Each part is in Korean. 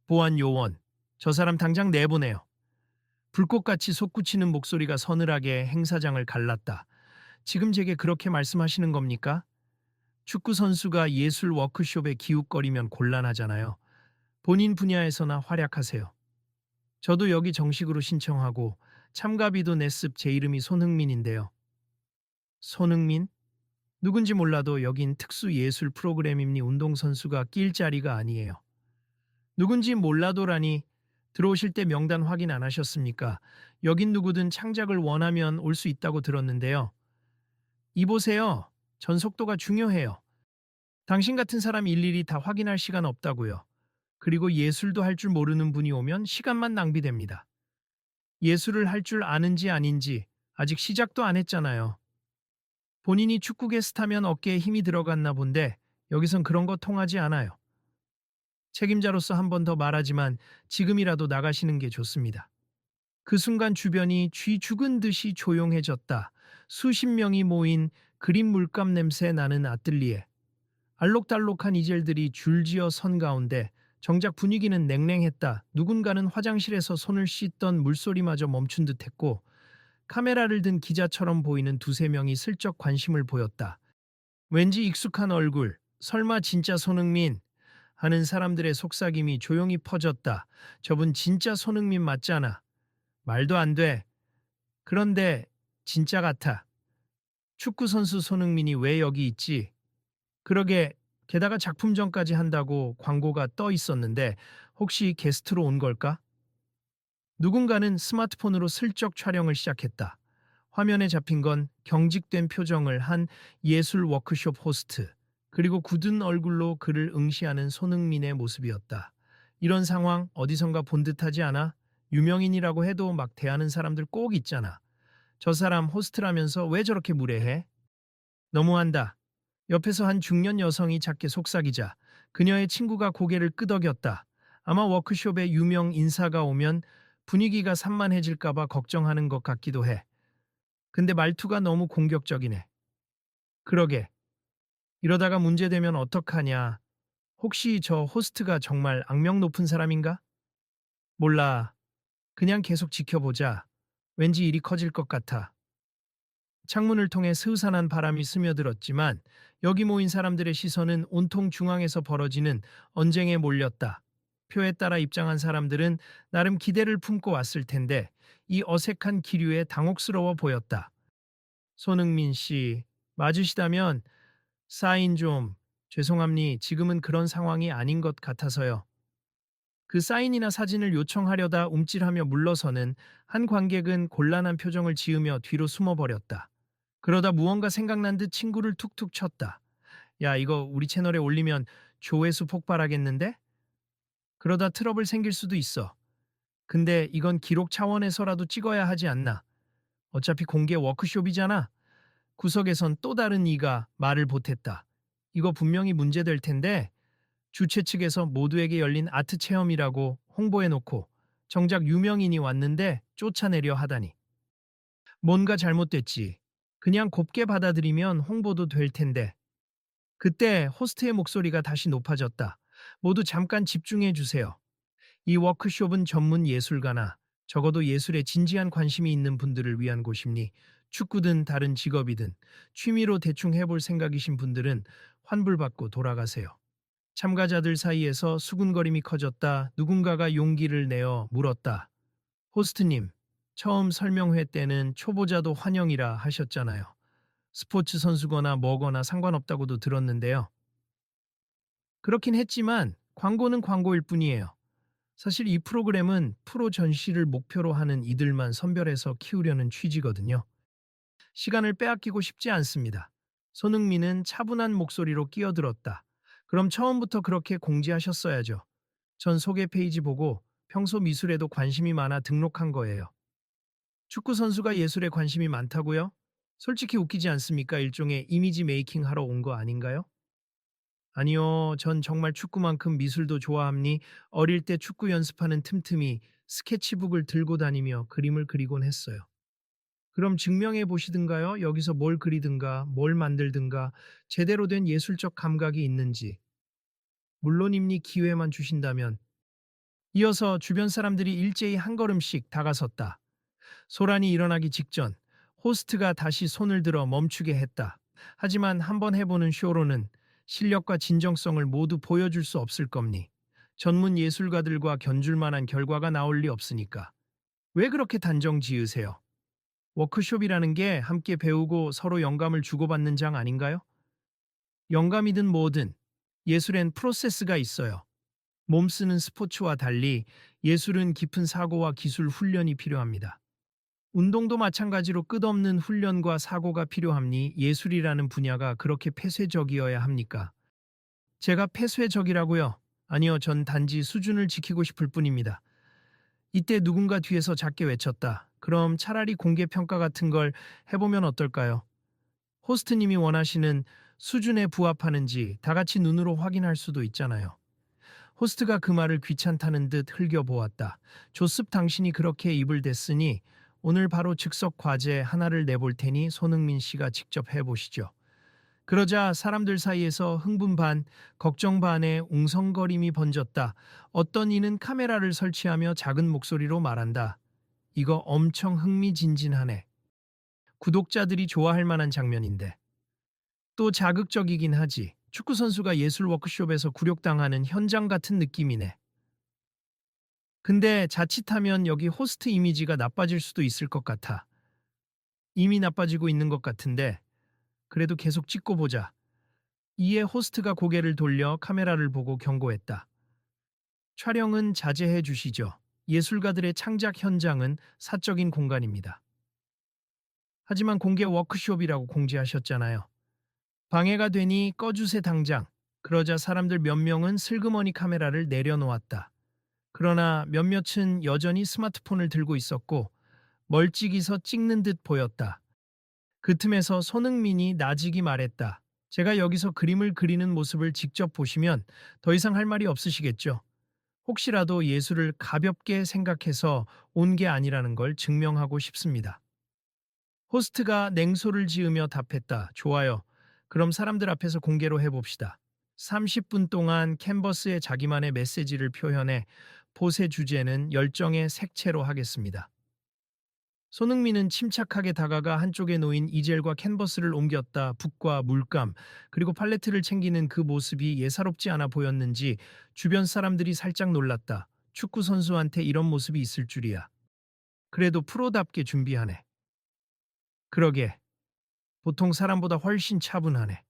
보안 요원. 저 사람 당장 내보내요. 불꽃같이 솟구치는 목소리가 서늘하게 행사장을 갈랐다. 지금 제게 그렇게 말씀하시는 겁니까? 축구 선수가 예술 워크숍에 기웃거리면 곤란하잖아요. 본인 분야에서나 활약하세요. 저도 여기 정식으로 신청하고 참가비도 냈습. 제 이름이 손흥민인데요. 손흥민? 누군지 몰라도 여긴 특수 예술 프로그램입니 운동선수가 낄 자리가 아니에요. 누군지 몰라도라니 들어오실 때 명단 확인 안 하셨습니까? 여긴 누구든 창작을 원하면 올 수 있다고 들었는데요. 이보세요. 전속도가 중요해요. 당신 같은 사람 일일이 다 확인할 시간 없다고요. 그리고 예술도 할 줄 모르는 분이 오면 시간만 낭비됩니다. 예술을 할 줄 아는지 아닌지 아직 시작도 안 했잖아요. 본인이 축구계 스타면 어깨에 힘이 들어갔나 본데 여기선 그런 거 통하지 않아요. 책임자로서 한 번 더 말하지만 지금이라도 나가시는 게 좋습니다. 그 순간 주변이 쥐 죽은 듯이 조용해졌다. 수십 명이 모인 그림 물감 냄새 나는 아뜰리에. 알록달록한 이젤들이 줄지어 선 가운데 정작 분위기는 냉랭했다. 누군가는 화장실에서 손을 씻던 물소리마저 멈춘 듯했고 카메라를 든 기자처럼 보이는 두세 명이 슬쩍 관심을 보였다. 왠지 익숙한 얼굴, 설마 진짜 손흥민? 하는 사람들의 속삭임이 조용히 퍼졌다. 저분 진짜 손흥민 맞잖아. 말도 안 돼. 그런데 진짜 같아. 축구 선수 손흥민이 왜 여기 있지? 그러게 게다가 작품전까지 한다고 광고가 떠 있었는데 혹시 게스트로 온 걸까? 누군가는 스마트폰으로 슬쩍 촬영을 시작했다. 화면에 잡힌 건 경직된 표정을 한 예술 워크숍 호스트, 그리고 굳은 얼굴로 그를 응시하는 손흥민의 모습이었다. 이런 상황 어디선가 본 듯하지 않아? 유명인이라고 해도 막 대하는 사람들 꼭 있잖아. 저 사람 호스트라면서 왜 저렇게 무례해? 너무한다. 옆에서 한 중년 여성이 작게 속삭이자 그녀의 친구가 고개를 끄덕였다. 아마 워크숍에 유명 인사가 오면 분위기가 산만해질까봐 걱정하는 것 같기도 해. 근데 말투가 너무 공격적이네. 그러게. 이러다가 문제되면 어떡하냐. 혹시 저 호스트가 정말 악명 높은 사람인가? 몰라. 그냥 계속 지켜보자. 왠지 일이 커질 것 같아. 창문을 통해 스으산한 바람이 스며들었지만 여기 모인 사람들의 시선은 온통 중앙에서 벌어지는 언쟁에 몰렸다. 표에 따라 입장한 사람들은 나름 기대를 품고 왔을 텐데 이 어색한 기류에 당혹스러워 보였다. 손흥민 씨, 맞으시다면 사인 좀 죄송합니 지금은 그런 상황이 아닌 것 같아서요. 그 사인이나 사진을 요청하려다 움찔하며 물러서는 한 관객은 곤란한 표정을 지으며 뒤로 숨어버렸다. 그러다 무언가 생각난 듯 친구를 툭툭 쳤다. 야, 이거 우리 채널에 올리면 조회수 폭발하겠는데? 그러다 트러블 생길 수도 있어. 근데 이건 기록 차원에서라도 찍어야 하지 않나. 어차피 공개 워크숍이잖아. 구석에선 또 다른 이가 말을 보탰다. 이거 분명히 문제될 텐데 주최 측에서 모두에게 열린 아트 체험이라고 홍보해놓고 정작 유명인이 왔는데 쫓아내려 하다니. 뭔가 잘못됐지. 그냥 곱게 받아들이면 홍보도 될 텐데. 그때 호스트의 목소리가 다시 높아졌다. 모두 잠깐 집중해 주세요. 이 워크숍은 전문 예술가나 적어도 예술에 진지한 관심이 있는 분들을 위한 곳이니 축구든 다른 직업이든 취미로 대충 해볼 생각이신 분들은 환불받고 돌아가세요. 참가자들 사이에서 수군거림이 커졌다. 누군가가 용기를 내어 물었다. 호스트님, 처음 설명회 때는 초보자도 환영이라 하셨잖아요. 스포츠 선수거나 뭐거나 상관없다고도 들었는데요. 그렇긴 했지만 광고는 광고일 뿐이에요. 사실 이 프로그램은 프로 전시를 목표로 하는 이들만 선별해서 키우려는 취지거든요. 시간을 빼앗기고 싶지 않습니다. 손흥민은 차분한 목소리로 끼어들었다. 그럼 처음부터 그렇게 공지하셨어야죠. 전 소개 페이지 보고 평소 미술에도 관심이 많아 등록한 거예요. 축구 선수가 예술에 관심이 많다고요? 솔직히 웃기지 않습니까? 일종의 이미지 메이킹 하러 온 거 아닌가요? 아니요, 전 정말 축구만큼 미술도 좋아합니. 어릴 때 축구 연습하는 틈틈이 스케치북을 들고 다니며 그림을 그리곤 했어요. 그럼 증명해 보시든가요? 여기서 뭘 그리든가, 뭘 만들든가, 제대로 된 예술적 감각이 있는지. 물론입니 기회만 주신다면. 이어서 주변 사람들이 일제히 한 걸음씩 다가섰다. 소란이 일어나기 직전 호스트가 다시 손을 들어 멈추게 했다. 하지만 한번 해보는 쇼로는 실력과 진정성을 모두 보여줄 수 없을 겁니. 전문 예술가들과 견줄 만한 결과가 나올 리 없으니까. 왜 그렇게 단정 지으세요? 워크숍이라는 게 함께 배우고 서로 영감을 주고받는 장 아닌가요? 영감이든 뭐든 예술엔 프로세스가 있어요. 몸 쓰는 스포츠와 달리 예술은 깊은 사고와 기술 훈련이 필요합니다. 운동도 마찬가지로 끝없는 훈련과 사고가 필요함니 예술이라는 분야가 그렇게 폐쇄적이어야 합니까? 제가 폐쇄적이라고요? 아니요, 전 단지 수준을 지키고 싶을 뿐입니다. 이때 누군가 뒤에서 작게 외쳤다. 그럼 차라리 공개 평가 같은 걸 해보면 어떨까요? 호스트님이 원하시는 수준에 부합하는지 다 같이 눈으로 확인할 수도 있잖아요. 호스트가 그 말을 귀찮다는 듯 흘겨보았다. 조습 당신이 그렇게 입을 댔으니 오늘 바로 즉석 과제 하나를 내볼 테니 손흥민 씨가 직접 해보시죠. 그러자 사람들 사이에서 흥분 반, 걱정 반의 웅성거림이 번졌다. 어떤 이는 카메라를 설치하며 작은 목소리로 말한다. 이거 엄청 흥미진진하네. 구독자들이 좋아할 만한 장면인데. 또 자극적이긴 하지. 축구 선수가 예술 워크숍에서 굴욕당하는 현장 같은 느낌이네. 근데 자칫하면 여기 호스트 이미지가 나빠질 수도 있을 것 같아. 이미 나빠지고 있는 것 같은데 그래도 계속 찍고 보자. 이에 호스트가 고개를 돌려 카메라를 보고 경고했다. 촬영은 자제해 주시죠. 예술가들의 창작 현장은 사적인 공간입니다. 하지만 공개 워크숍이라고 공지하셨잖아요. 방해가 되니 꺼주세 당장. 그러자 사람들 몇 명은 슬그머니 카메라를 내려놓았다. 그러나 몇몇은 여전히 스마트폰을 들고 있었고 멀찍이서 찍는 듯 보였다. 그 틈에서 손흥민이 나직이 말했다. 제가 여기서 그림을 그리는 모습을 직접 보시면 더 이상 할 말이 없으시겠죠? 혹시라도 예술을 가볍게 생각해서 온 게 아니라는 걸 증명하고 싶습니다. 호스트가 냉소를 지으며 답했다. 좋아요. 그럼 사람들 앞에서 공개로 해봅시다. 30분 동안 캔버스에 자기만의 메시지를 표현해 포세 주제는 열정의 색채로 하겠습니다. 손흥민은 침착하게 다가가 한쪽에 놓인 이젤과 캔버스를 옮겼다. 붓과 물감, 그리고 팔레트를 챙기는 그 모습이 예사롭지 않아 보였는지 주변 사람들이 살짝 놀랐다. 축구 선수한테 이런 모습이 있을 줄이야. 그래도 프로답게 준비하네. 그러게, 보통 사람보다 훨씬 차분하네.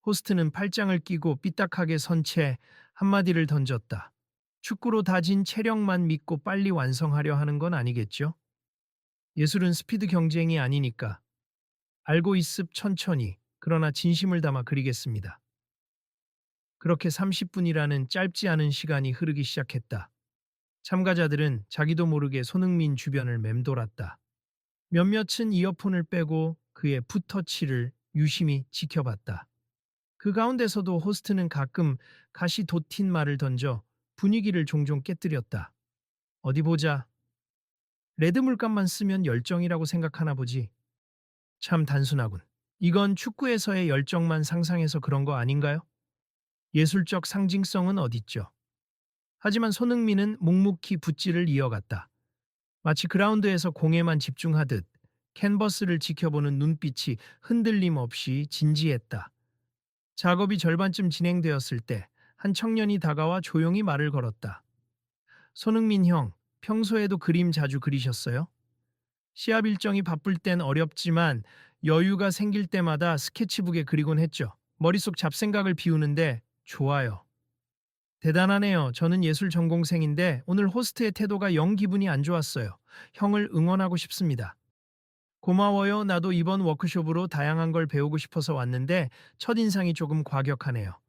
호스트는 팔짱을 끼고 삐딱하게 선 채 한마디를 던졌다. 축구로 다진 체력만 믿고 빨리 완성하려 하는 건 아니겠죠? 예술은 스피드 경쟁이 아니니까. 알고 있습 천천히, 그러나 진심을 담아 그리겠습니다. 그렇게 30분이라는 짧지 않은 시간이 흐르기 시작했다. 참가자들은 자기도 모르게 손흥민 주변을 맴돌았다. 몇몇은 이어폰을 빼고 그의 풋터치를 유심히 지켜봤다. 그 가운데서도 호스트는 가끔 가시 돋힌 말을 던져 분위기를 종종 깨뜨렸다. 어디 보자. 레드 물감만 쓰면 열정이라고 생각하나 보지. 참 단순하군. 이건 축구에서의 열정만 상상해서 그런 거 아닌가요? 예술적 상징성은 어딨죠? 하지만 손흥민은 묵묵히 붓질을 이어갔다. 마치 그라운드에서 공에만 집중하듯 캔버스를 지켜보는 눈빛이 흔들림 없이 진지했다. 작업이 절반쯤 진행되었을 때 한 청년이 다가와 조용히 말을 걸었다. 손흥민 형, 평소에도 그림 자주 그리셨어요? 시합 일정이 바쁠 땐 어렵지만 여유가 생길 때마다 스케치북에 그리곤 했죠. 머릿속 잡생각을 비우는데 좋아요. 대단하네요. 저는 예술 전공생인데 오늘 호스트의 태도가 영 기분이 안 좋았어요. 형을 응원하고 싶습니다. 고마워요. 나도 이번 워크숍으로 다양한 걸 배우고 싶어서 왔는데 첫인상이 조금 과격하네요.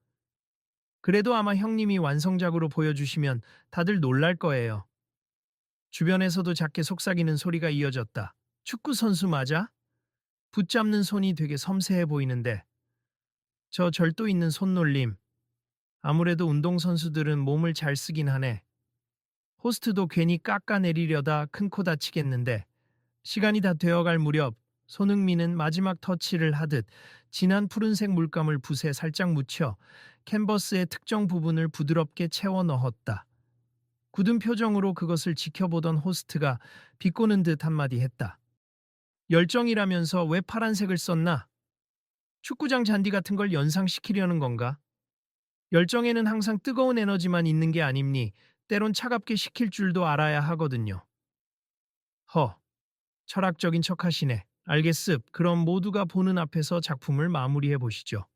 그래도 아마 형님이 완성작으로 보여주시면 다들 놀랄 거예요. 주변에서도 작게 속삭이는 소리가 이어졌다. 축구 선수 맞아? 붙잡는 손이 되게 섬세해 보이는데. 저 절도 있는 손놀림. 아무래도 운동선수들은 몸을 잘 쓰긴 하네. 호스트도 괜히 깎아내리려다 큰 코 다치겠는데. 시간이 다 되어갈 무렵 손흥민은 마지막 터치를 하듯 진한 푸른색 물감을 붓에 살짝 묻혀 캔버스의 특정 부분을 부드럽게 채워 넣었다. 굳은 표정으로 그것을 지켜보던 호스트가 비꼬는 듯 한마디 했다. 열정이라면서 왜 파란색을 썼나? 축구장 잔디 같은 걸 연상시키려는 건가? 열정에는 항상 뜨거운 에너지만 있는 게 아닙니. 때론 차갑게 식힐 줄도 알아야 하거든요. 허, 철학적인 척 하시네. 알겠습. 그럼 모두가 보는 앞에서 작품을 마무리해 보시죠.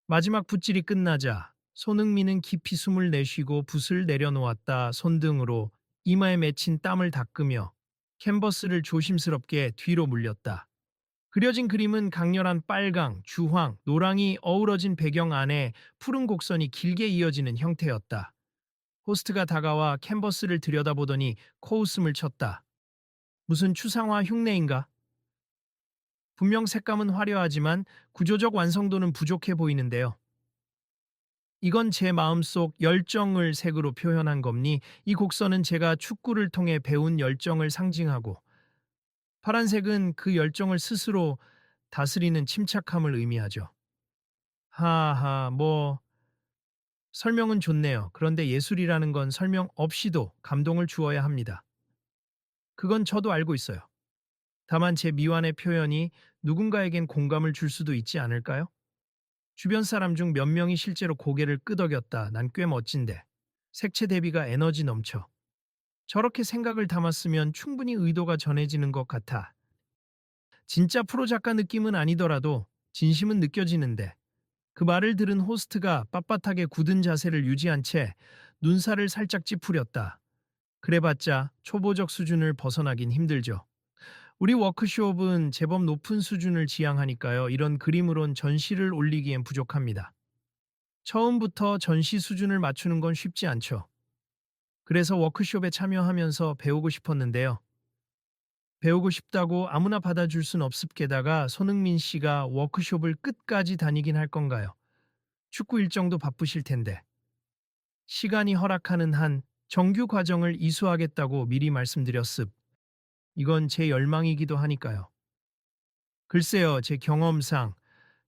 마지막 붓질이 끝나자 손흥민은 깊이 숨을 내쉬고 붓을 내려놓았다. 손등으로 이마에 맺힌 땀을 닦으며 캔버스를 조심스럽게 뒤로 물렸다. 그려진 그림은 강렬한 빨강, 주황, 노랑이 어우러진 배경 안에 푸른 곡선이 길게 이어지는 형태였다. 호스트가 다가와 캔버스를 들여다보더니 코웃음을 쳤다. 무슨 추상화 흉내인가? 분명 색감은 화려하지만 구조적 완성도는 부족해 보이는데요. 이건 제 마음속 열정을 색으로 표현한 겁니. 이 곡선은 제가 축구를 통해 배운 열정을 상징하고, 파란색은 그 열정을 스스로 다스리는 침착함을 의미하죠. 하하, 설명은 좋네요. 그런데 예술이라는 건 설명 없이도 감동을 주어야 합니다. 그건 저도 알고 있어요. 다만 제 미완의 표현이 누군가에겐 공감을 줄 수도 있지 않을까요? 주변 사람 중 몇 명이 실제로 고개를 끄덕였다. 난 꽤 멋진데. 색채 대비가 에너지 넘쳐. 저렇게 생각을 담았으면 충분히 의도가 전해지는 것 같아. 진짜 프로 작가 느낌은 아니더라도 진심은 느껴지는데. 그 말을 들은 호스트가 빳빳하게 굳은 자세를 유지한 채 눈살을 살짝 찌푸렸다. 그래봤자 초보적 수준을 벗어나긴 힘들죠. 우리 워크숍은 제법 높은 수준을 지향하니까요. 이런 그림으론 전시를 올리기엔 부족합니다. 처음부터 전시 수준을 맞추는 건 쉽지 않죠. 그래서 워크숍에 참여하면서 배우고 싶었는데요. 배우고 싶다고 아무나 받아줄 순 없습. 게다가 손흥민 씨가 워크숍을 끝까지 다니긴 할 건가요? 축구 일정도 바쁘실 텐데. 시간이 허락하는 한 정규 과정을 이수하겠다고 미리 말씀드렸습. 이건 제 열망이기도 하니까요. 글쎄요, 제 경험상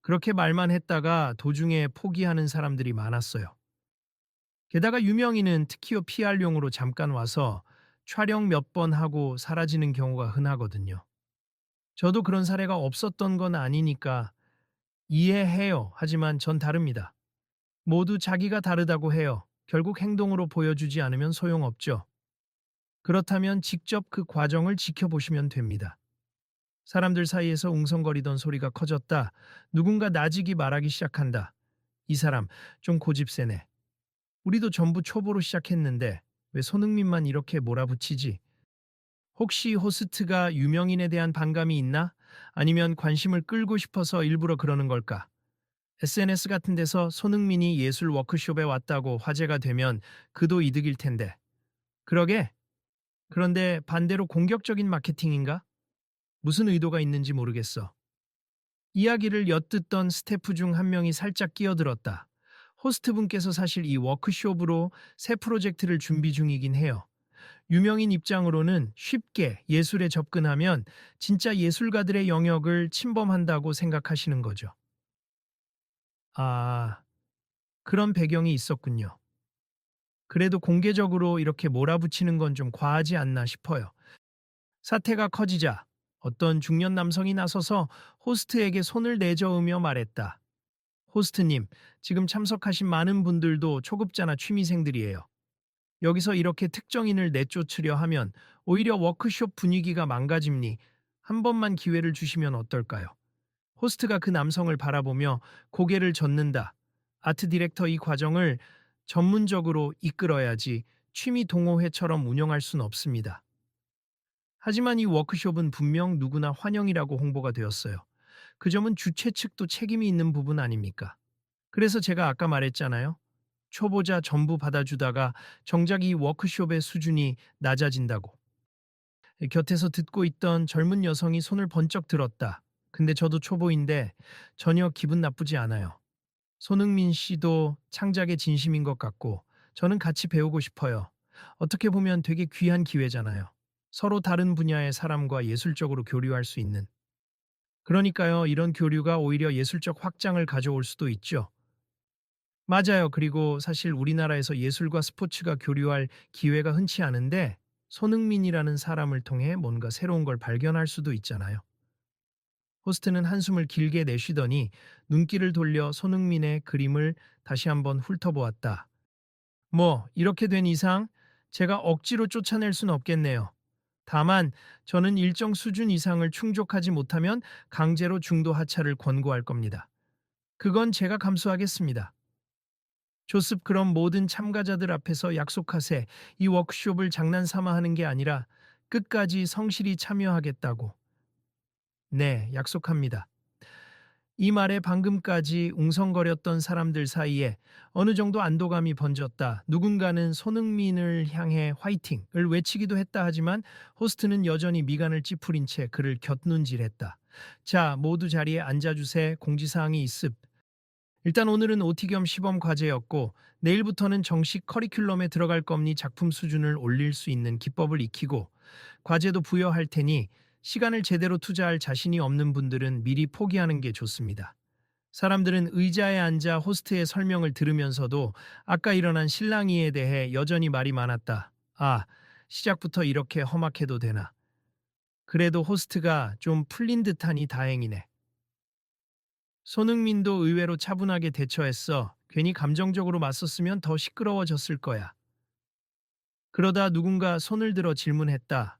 그렇게 말만 했다가 도중에 포기하는 사람들이 많았어요. 게다가 유명인은 특히요 PR용으로 잠깐 와서 촬영 몇 번 하고 사라지는 경우가 흔하거든요. 저도 그런 사례가 없었던 건 아니니까 이해해요. 하지만 전 다릅니다. 모두 자기가 다르다고 해요. 결국 행동으로 보여주지 않으면 소용없죠. 그렇다면 직접 그 과정을 지켜보시면 됩니다. 사람들 사이에서 웅성거리던 소리가 커졌다. 누군가 나직이 말하기 시작한다. 이 사람 좀 고집세네. 우리도 전부 초보로 시작했는데 왜 손흥민만 이렇게 몰아붙이지? 혹시 호스트가 유명인에 대한 반감이 있나? 아니면 관심을 끌고 싶어서 일부러 그러는 걸까? SNS 같은 데서 손흥민이 예술 워크숍에 왔다고 화제가 되면 그도 이득일 텐데. 그러게? 그런데 반대로 공격적인 마케팅인가? 무슨 의도가 있는지 모르겠어. 이야기를 엿듣던 스태프 중 한 명이 살짝 끼어들었다. 호스트분께서 사실 이 워크숍으로 새 프로젝트를 준비 중이긴 해요. 유명인 입장으로는 쉽게 예술에 접근하면 진짜 예술가들의 영역을 침범한다고 생각하시는 거죠. 아, 그런 배경이 있었군요. 그래도 공개적으로 이렇게 몰아붙이는 건 좀 과하지 않나 싶어요. 사태가 커지자 어떤 중년 남성이 나서서 호스트에게 손을 내저으며 말했다. 호스트님, 지금 참석하신 많은 분들도 초급자나 취미생들이에요. 여기서 이렇게 특정인을 내쫓으려 하면 오히려 워크숍 분위기가 망가집니. 한 번만 기회를 주시면 어떨까요? 호스트가 그 남성을 바라보며 고개를 젓는다. 아트 디렉터 이 과정을 전문적으로 이끌어야지 취미 동호회처럼 운영할 순 없습니다. 하지만 이 워크숍은 분명 누구나 환영이라고 홍보가 되었어요. 그 점은 주최 측도 책임이 있는 부분 아닙니까? 그래서 제가 아까 말했잖아요. 초보자 전부 받아주다가 정작 이 워크숍의 수준이 낮아진다고. 곁에서 듣고 있던 젊은 여성이 손을 번쩍 들었다. 근데 저도 초보인데 전혀 기분 나쁘지 않아요. 손흥민 씨도 창작에 진심인 것 같고 저는 같이 배우고 싶어요. 어떻게 보면 되게 귀한 기회잖아요. 서로 다른 분야의 사람과 예술적으로 교류할 수 있는. 그러니까요, 이런 교류가 오히려 예술적 확장을 가져올 수도 있죠. 맞아요. 그리고 사실 우리나라에서 예술과 스포츠가 교류할 기회가 흔치 않은데 손흥민이라는 사람을 통해 뭔가 새로운 걸 발견할 수도 있잖아요. 호스트는 한숨을 길게 내쉬더니 눈길을 돌려 손흥민의 그림을 다시 한번 훑어보았다. 뭐, 이렇게 된 이상 제가 억지로 쫓아낼 순 없겠네요. 다만 저는 일정 수준 이상을 충족하지 못하면 강제로 중도 하차를 권고할 겁니다. 그건 제가 감수하겠습니다. 조습, 그럼 모든 참가자들 앞에서 약속하세. 이 워크숍을 장난삼아 하는 게 아니라 끝까지 성실히 참여하겠다고. 네, 약속합니다. 이 말에 방금까지 웅성거렸던 사람들 사이에 어느 정도 안도감이 번졌다. 누군가는 손흥민을 향해 화이팅을 외치기도 했다 하지만 호스트는 여전히 미간을 찌푸린 채 그를 곁눈질했다. 자, 모두 자리에 앉아주세. 공지사항이 있습. 일단 오늘은 OT 겸 시범 과제였고 내일부터는 정식 커리큘럼에 들어갈 겁니. 작품 수준을 올릴 수 있는 기법을 익히고 과제도 부여할 테니 시간을 제대로 투자할 자신이 없는 분들은 미리 포기하는 게 좋습니다. 사람들은 의자에 앉아 호스트의 설명을 들으면서도 아까 일어난 실랑이에 대해 여전히 말이 많았다. 아, 시작부터 이렇게 험악해도 되나. 그래도 호스트가 좀 풀린 듯하니 다행이네. 손흥민도 의외로 차분하게 대처했어. 괜히 감정적으로 맞섰으면 더 시끄러워졌을 거야. 그러다 누군가 손을 들어 질문했다.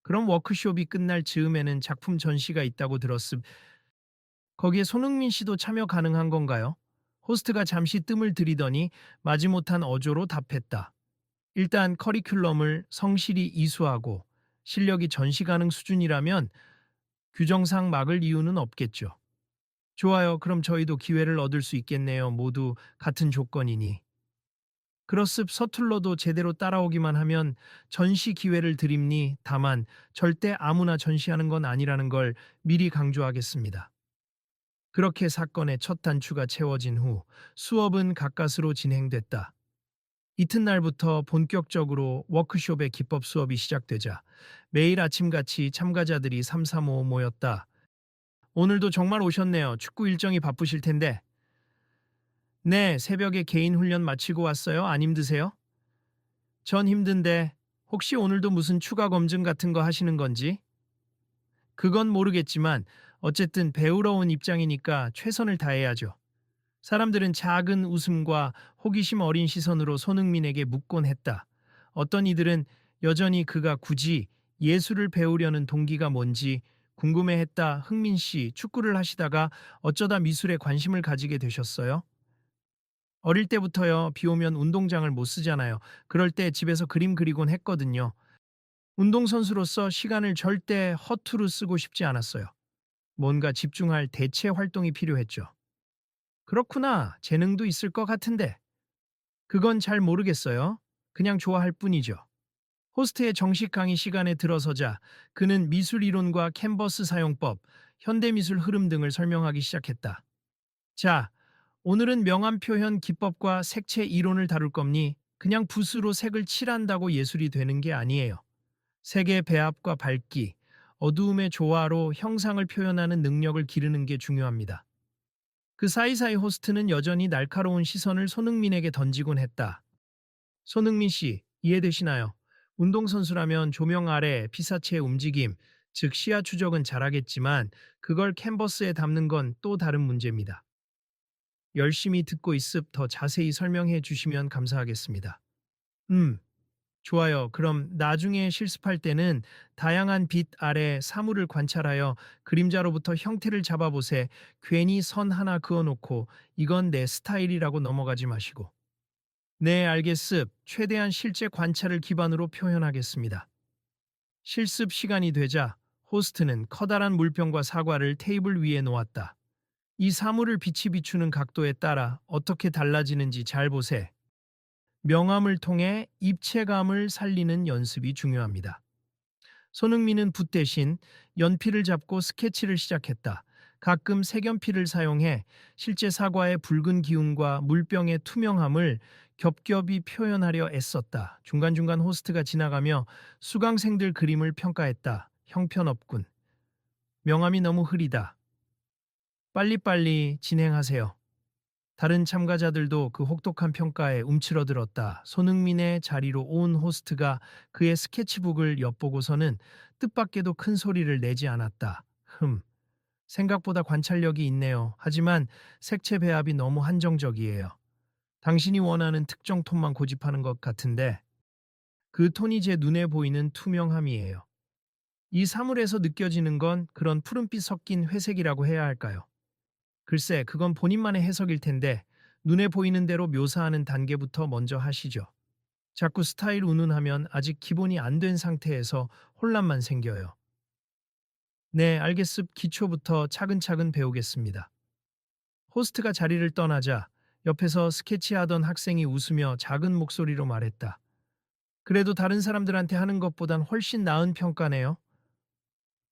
그럼 워크숍이 끝날 즈음에는 작품 전시가 있다고 들었음. 거기에 손흥민 씨도 참여 가능한 건가요? 호스트가 잠시 뜸을 들이더니 마지못한 어조로 답했다. 일단 커리큘럼을 성실히 이수하고 실력이 전시 가능 수준이라면 규정상 막을 이유는 없겠죠. 좋아요. 그럼 저희도 기회를 얻을 수 있겠네요. 모두 같은 조건이니. 그렇습. 서툴러도 제대로 따라오기만 하면 전시 기회를 드립니. 다만 절대 아무나 전시하는 건 아니라는 걸 미리 강조하겠습니다. 그렇게 사건의 첫 단추가 채워진 후 수업은 가까스로 진행됐다. 이튿날부터 본격적으로 워크숍의 기법 수업이 시작되자 매일 아침같이 참가자들이 삼삼오오 모였다. 오늘도 정말 오셨네요. 축구 일정이 바쁘실 텐데. 네, 새벽에 개인 훈련 마치고 왔어요. 안 힘드세요? 전 힘든데 혹시 오늘도 무슨 추가 검증 같은 거 하시는 건지? 그건 모르겠지만 어쨌든 배우러 온 입장이니까 최선을 다해야죠. 사람들은 작은 웃음과 호기심 어린 시선으로 손흥민에게 묻곤 했다. 어떤 이들은 여전히 그가 굳이 예술을 배우려는 동기가 뭔지 궁금해했다. 흥민 씨, 축구를 하시다가 어쩌다 미술에 관심을 가지게 되셨어요? 어릴 때부터요. 비 오면 운동장을 못 쓰잖아요. 그럴 때 집에서 그림 그리곤 했거든요. 운동선수로서 시간을 절대 허투루 쓰고 싶지 않았어요. 뭔가 집중할 대체 활동이 필요했죠. 그렇구나. 재능도 있을 것 같은데. 그건 잘 모르겠어요. 그냥 좋아할 뿐이죠. 호스트의 정식 강의 시간에 들어서자 그는 미술 이론과 캔버스 사용법, 현대미술 흐름 등을 설명하기 시작했다. 자, 오늘은 명암 표현 기법과 색채 이론을 다룰 겁니. 그냥 붓으로 색을 칠한다고 예술이 되는 게 아니에요. 색의 배합과 밝기, 어두움의 조화로 형상을 표현하는 능력을 기르는 게 중요합니다. 그 사이사이 호스트는 여전히 날카로운 시선을 손흥민에게 던지곤 했다. 손흥민 씨, 이해되시나요? 운동선수라면 조명 아래 피사체의 움직임, 즉 시야 추적은 잘하겠지만 그걸 캔버스에 담는 건 또 다른 문제입니다. 열심히 듣고 있습. 더 자세히 설명해 주시면 감사하겠습니다. 음, 좋아요. 그럼 나중에 실습할 때는 다양한 빛 아래 사물을 관찰하여 그림자로부터 형태를 잡아보세. 괜히 선 하나 그어놓고 이건 내 스타일이라고 넘어가지 마시고. 네, 알겠습. 최대한 실제 관찰을 기반으로 표현하겠습니다. 실습 시간이 되자 호스트는 커다란 물병과 사과를 테이블 위에 놓았다. 이 사물을 빛이 비추는 각도에 따라 어떻게 달라지는지 잘 보세. 명암을 통해 입체감을 살리는 연습이 중요합니다. 손흥민은 붓 대신 연필을 잡고 스케치를 시작했다. 가끔 색연필을 사용해 실제 사과의 붉은 기운과 물병의 투명함을 겹겹이 표현하려 애썼다. 중간중간 호스트가 지나가며 수강생들 그림을 평가했다. 형편없군. 명암이 너무 흐리다. 빨리빨리 진행하세요. 다른 참가자들도 그 혹독한 평가에 움츠러들었다. 손흥민의 자리로 온 호스트가 그의 스케치북을 엿보고서는 뜻밖에도 큰 소리를 내지 않았다. 생각보다 관찰력이 있네요. 하지만 색채 배합이 너무 한정적이에요. 당신이 원하는 특정 톤만 고집하는 것 같은데 그 톤이 제 눈에 보이는 투명함이에요. 이 사물에서 느껴지는 건 그런 푸른빛 섞인 회색이라고 해야 할까요? 글쎄, 그건 본인만의 해석일 텐데 눈에 보이는 대로 묘사하는 단계부터 먼저 하시죠. 자꾸 스타일 운운하면 아직 기본이 안 된 상태에서 혼란만 생겨요. 네, 알겠습. 기초부터 차근차근 배우겠습니다. 호스트가 자리를 떠나자 옆에서 스케치하던 학생이 웃으며 작은 목소리로 말했다. 그래도 다른 사람들한테 하는 것보단 훨씬 나은 평가네요.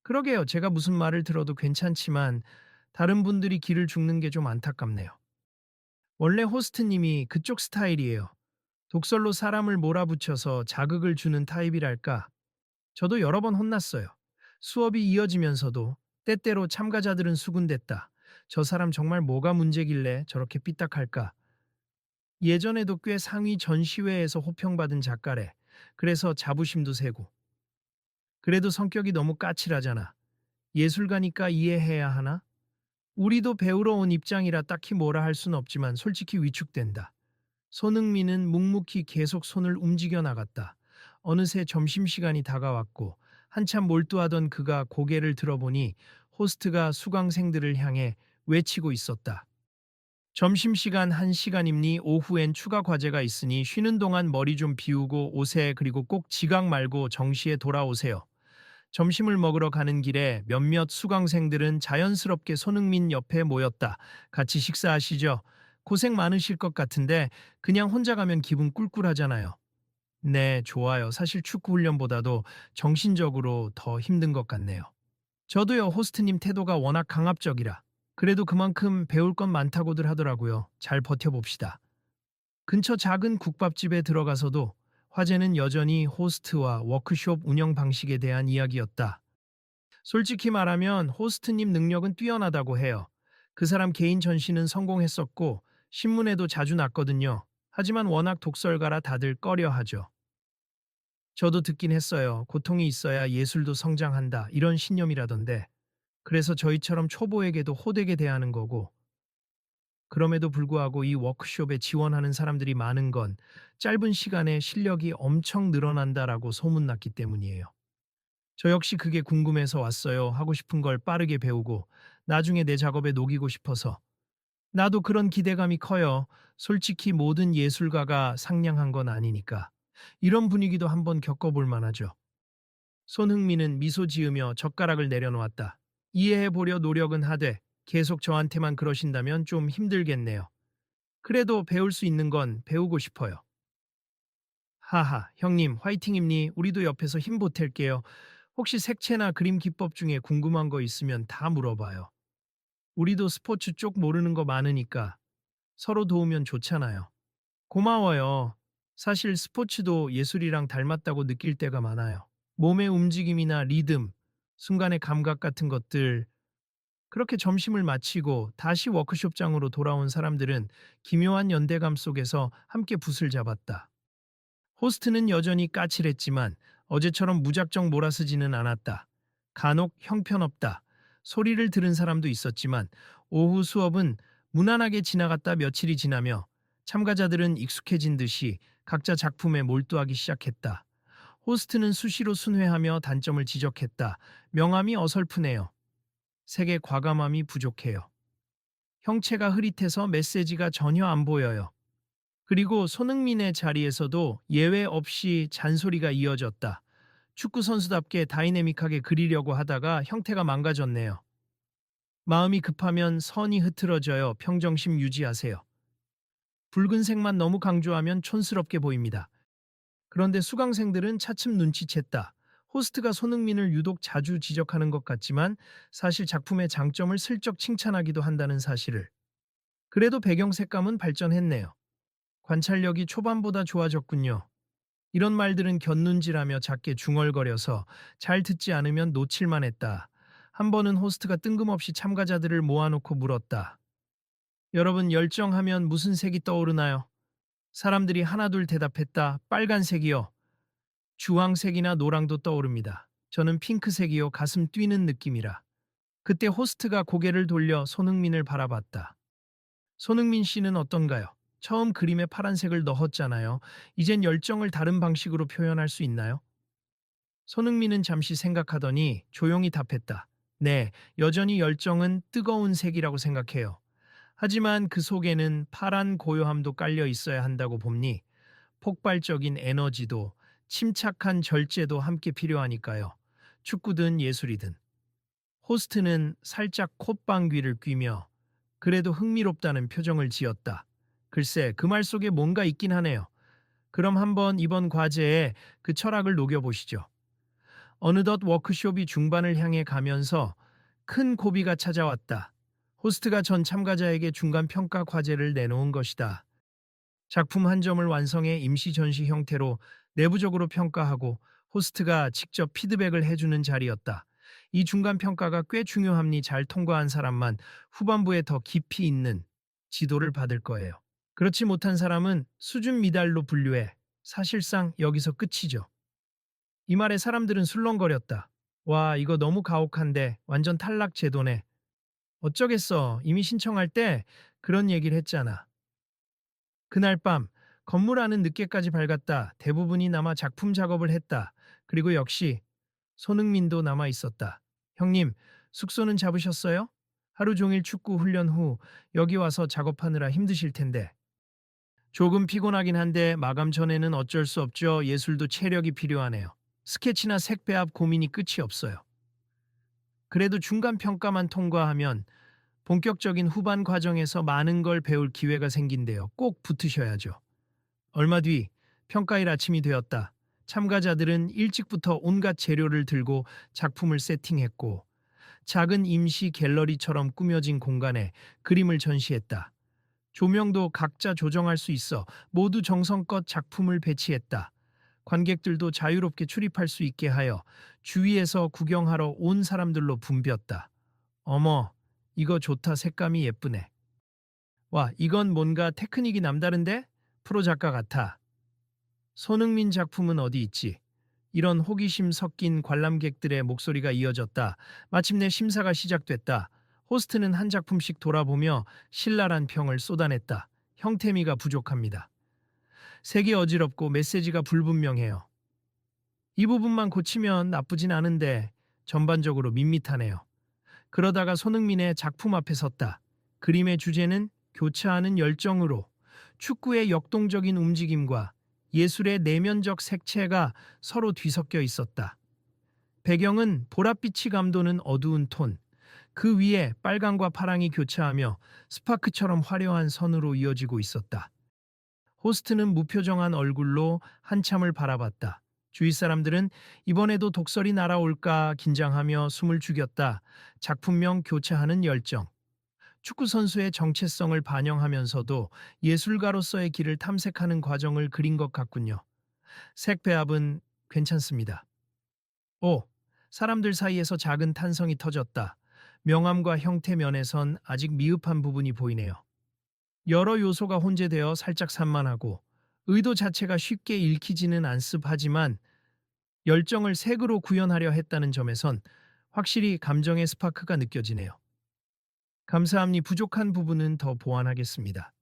그러게요. 제가 무슨 말을 들어도 괜찮지만 다른 분들이 길을 죽는 게 좀 안타깝네요. 원래 호스트님이 그쪽 스타일이에요. 독설로 사람을 몰아붙여서 자극을 주는 타입이랄까. 저도 여러 번 혼났어요. 수업이 이어지면서도 때때로 참가자들은 수군댔다. 저 사람 정말 뭐가 문제길래 저렇게 삐딱할까. 예전에도 꽤 상위 전시회에서 호평받은 작가래. 그래서 자부심도 세고. 그래도 성격이 너무 까칠하잖아. 예술가니까 이해해야 하나? 우리도 배우러 온 입장이라 딱히 뭐라 할 순 없지만 솔직히 위축된다. 손흥민은 묵묵히 계속 손을 움직여 나갔다. 어느새 점심시간이 다가왔고 한참 몰두하던 그가 고개를 들어보니 호스트가 수강생들을 향해 외치고 있었다. 점심시간 1시간입니 오후엔 추가 과제가 있으니 쉬는 동안 머리 좀 비우고 오세 그리고 꼭 지각 말고 정시에 돌아오세요. 점심을 먹으러 가는 길에 몇몇 수강생들은 자연스럽게 손흥민 옆에 모였다. 같이 식사하시죠. 고생 많으실 것 같은데 그냥 혼자 가면 기분 꿀꿀하잖아요. 네, 좋아요. 사실 축구 훈련보다도 정신적으로 더 힘든 것 같네요. 저도요, 호스트님 태도가 워낙 강압적이라. 그래도 그만큼 배울 건 많다고들 하더라고요. 잘 버텨봅시다. 근처 작은 국밥집에 들어가서도 화제는 여전히 호스트와 워크숍 운영 방식에 대한 이야기였다. 솔직히 말하면 호스트님 능력은 뛰어나다고 해요. 그 사람 개인 전시는 성공했었고 신문에도 자주 났거든요. 하지만 워낙 독설가라 다들 꺼려하죠. 저도 듣긴 했어요. 고통이 있어야 예술도 성장한다. 이런 신념이라던데. 그래서 저희처럼 초보에게도 호되게 대하는 거고 그럼에도 불구하고 이 워크숍에 지원하는 사람들이 많은 건 짧은 시간에 실력이 엄청 늘어난다라고 소문났기 때문이에요. 저 역시 그게 궁금해서 왔어요. 하고 싶은 걸 빠르게 배우고 나중에 내 작업에 녹이고 싶어서. 나도 그런 기대감이 커요. 솔직히 모든 예술가가 상냥한 건 아니니까. 이런 분위기도 한번 겪어볼 만하죠. 손흥민은 미소 지으며 젓가락을 내려놓았다. 이해해 보려 노력은 하되 계속 저한테만 그러신다면 좀 힘들겠네요. 그래도 배울 수 있는 건 배우고 싶어요. 하하, 형님, 화이팅입니. 우리도 옆에서 힘 보탤게요. 혹시 색채나 그림 기법 중에 궁금한 거 있으면 다 물어봐요. 우리도 스포츠 쪽 모르는 거 많으니까 서로 도우면 좋잖아요. 고마워요. 사실 스포츠도 예술이랑 닮았다고 느낄 때가 많아요. 몸의 움직임이나 리듬, 순간의 감각 같은 것들. 그렇게 점심을 마치고 다시 워크숍장으로 돌아온 사람들은 기묘한 연대감 속에서 함께 붓을 잡았다. 호스트는 여전히 까칠했지만 어제처럼 무작정 몰아쓰지는 않았다. 간혹 형편없다. 소리를 들은 사람도 있었지만 오후 수업은 무난하게 지나갔다 며칠이 지나며 참가자들은 익숙해진 듯이 각자 작품에 몰두하기 시작했다. 호스트는 수시로 순회하며 단점을 지적했다. 명암이 어설프네요. 색의 과감함이 부족해요. 형체가 흐릿해서 메시지가 전혀 안 보여요. 그리고 손흥민의 자리에서도 예외 없이 잔소리가 이어졌다. 축구 선수답게 다이내믹하게 그리려고 하다가 형태가 망가졌네요. 마음이 급하면 선이 흐트러져요. 평정심 유지하세요. 붉은색만 너무 강조하면 촌스럽게 보입니다. 그런데 수강생들은 차츰 눈치챘다. 호스트가 손흥민을 유독 자주 지적하는 것 같지만 사실 작품의 장점을 슬쩍 칭찬하기도 한다는 사실을. 그래도 배경 색감은 발전했네요. 관찰력이 초반보다 좋아졌군요. 이런 말들은 곁눈질하며 작게 중얼거려서 잘 듣지 않으면 놓칠만 했다. 한 번은 호스트가 뜬금없이 참가자들을 모아놓고 물었다. 여러분, 열정하면 무슨 색이 떠오르나요? 사람들이 하나둘 대답했다. 빨간색이요. 주황색이나 노랑도 떠오릅니다. 저는 핑크색이요. 가슴 뛰는 느낌이라. 그때 호스트가 고개를 돌려 손흥민을 바라봤다. 손흥민 씨는 어떤가요? 처음 그림에 파란색을 넣었잖아요. 이젠 열정을 다른 방식으로 표현할 수 있나요? 손흥민은 잠시 생각하더니 조용히 답했다. 네, 여전히 열정은 뜨거운 색이라고 생각해요. 하지만 그 속에는 파란 고요함도 깔려 있어야 한다고 봅니. 폭발적인 에너지도 침착한 절제도 함께 필요하니까요. 축구든 예술이든. 호스트는 살짝 콧방귀를 뀌며 그래도 흥미롭다는 표정을 지었다. 글쎄, 그 말 속에 뭔가 있긴 하네요. 그럼 한번 이번 과제에 그 철학을 녹여보시죠. 어느덧 워크숍이 중반을 향해 가면서 큰 고비가 찾아왔다. 호스트가 전 참가자에게 중간 평가 과제를 내놓은 것이다. 작품 한 점을 완성해 임시 전시 형태로 내부적으로 평가하고 호스트가 직접 피드백을 해주는 자리였다. 이 중간 평가가 꽤 중요합니. 잘 통과한 사람만 후반부에 더 깊이 있는 지도를 받을 거예요. 그렇지 못한 사람은 수준 미달로 분류해. 사실상 여기서 끝이죠. 이 말에 사람들은 술렁거렸다. 와, 이거 너무 가혹한데 완전 탈락 제도네. 어쩌겠어. 이미 신청할 때 그런 얘기를 했잖아. 그날 밤 건물 안은 늦게까지 밝았다. 대부분이 남아 작품 작업을 했다. 그리고 역시 손흥민도 남아 있었다. 형님, 숙소는 잡으셨어요? 하루 종일 축구 훈련 후 여기 와서 작업하느라 힘드실 텐데. 조금 피곤하긴 한데 마감 전에는 어쩔 수 없죠. 예술도 체력이 필요하네요. 스케치나 색 배합 고민이 끝이 없어요. 그래도 중간 평가만 통과하면 본격적인 후반 과정에서 많은 걸 배울 기회가 생긴대요. 꼭 붙으셔야죠. 얼마 뒤 평가일 아침이 되었다. 참가자들은 일찍부터 온갖 재료를 들고 작품을 세팅했고 작은 임시 갤러리처럼 꾸며진 공간에 그림을 전시했다. 조명도 각자 조정할 수 있어 모두 정성껏 작품을 배치했다. 관객들도 자유롭게 출입할 수 있게 하여 주위에서 구경하러 온 사람들로 붐볐다. 어머, 이거 좋다. 색감이 예쁘네. 와, 이건 뭔가 테크닉이 남다른데? 프로 작가 같아. 손흥민 작품은 어디 있지? 이런 호기심 섞인 관람객들의 목소리가 이어졌다. 마침내 심사가 시작됐다. 호스트는 한 작품씩 돌아보며 신랄한 평을 쏟아냈다. 형태미가 부족합니다. 색이 어지럽고 메시지가 불분명해요. 이 부분만 고치면 나쁘진 않은데 전반적으로 밋밋하네요. 그러다가 손흥민의 작품 앞에 섰다. 그림의 주제는 교차하는 열정으로 축구의 역동적인 움직임과 예술의 내면적 색채가 서로 뒤섞여 있었다. 배경은 보랏빛이 감도는 어두운 톤, 그 위에 빨강과 파랑이 교차하며 스파크처럼 화려한 선으로 이어지고 있었다. 호스트는 무표정한 얼굴로 한참을 바라봤다. 주위 사람들은 이번에도 독설이 날아올까 긴장하며 숨을 죽였다. 작품명 교차하는 열정. 축구 선수의 정체성을 반영하면서도 예술가로서의 길을 탐색하는 과정을 그린 것 같군요. 색 배합은 괜찮습니다. 오, 사람들 사이에서 작은 탄성이 터졌다. 명암과 형태 면에선 아직 미흡한 부분이 보이네요. 여러 요소가 혼재되어 살짝 산만하고 의도 자체가 쉽게 읽히지는 않습하지만 열정을 색으로 구현하려 했다는 점에선 확실히 감정의 스파크가 느껴지네요. 감사합니. 부족한 부분은 더 보완하겠습니다.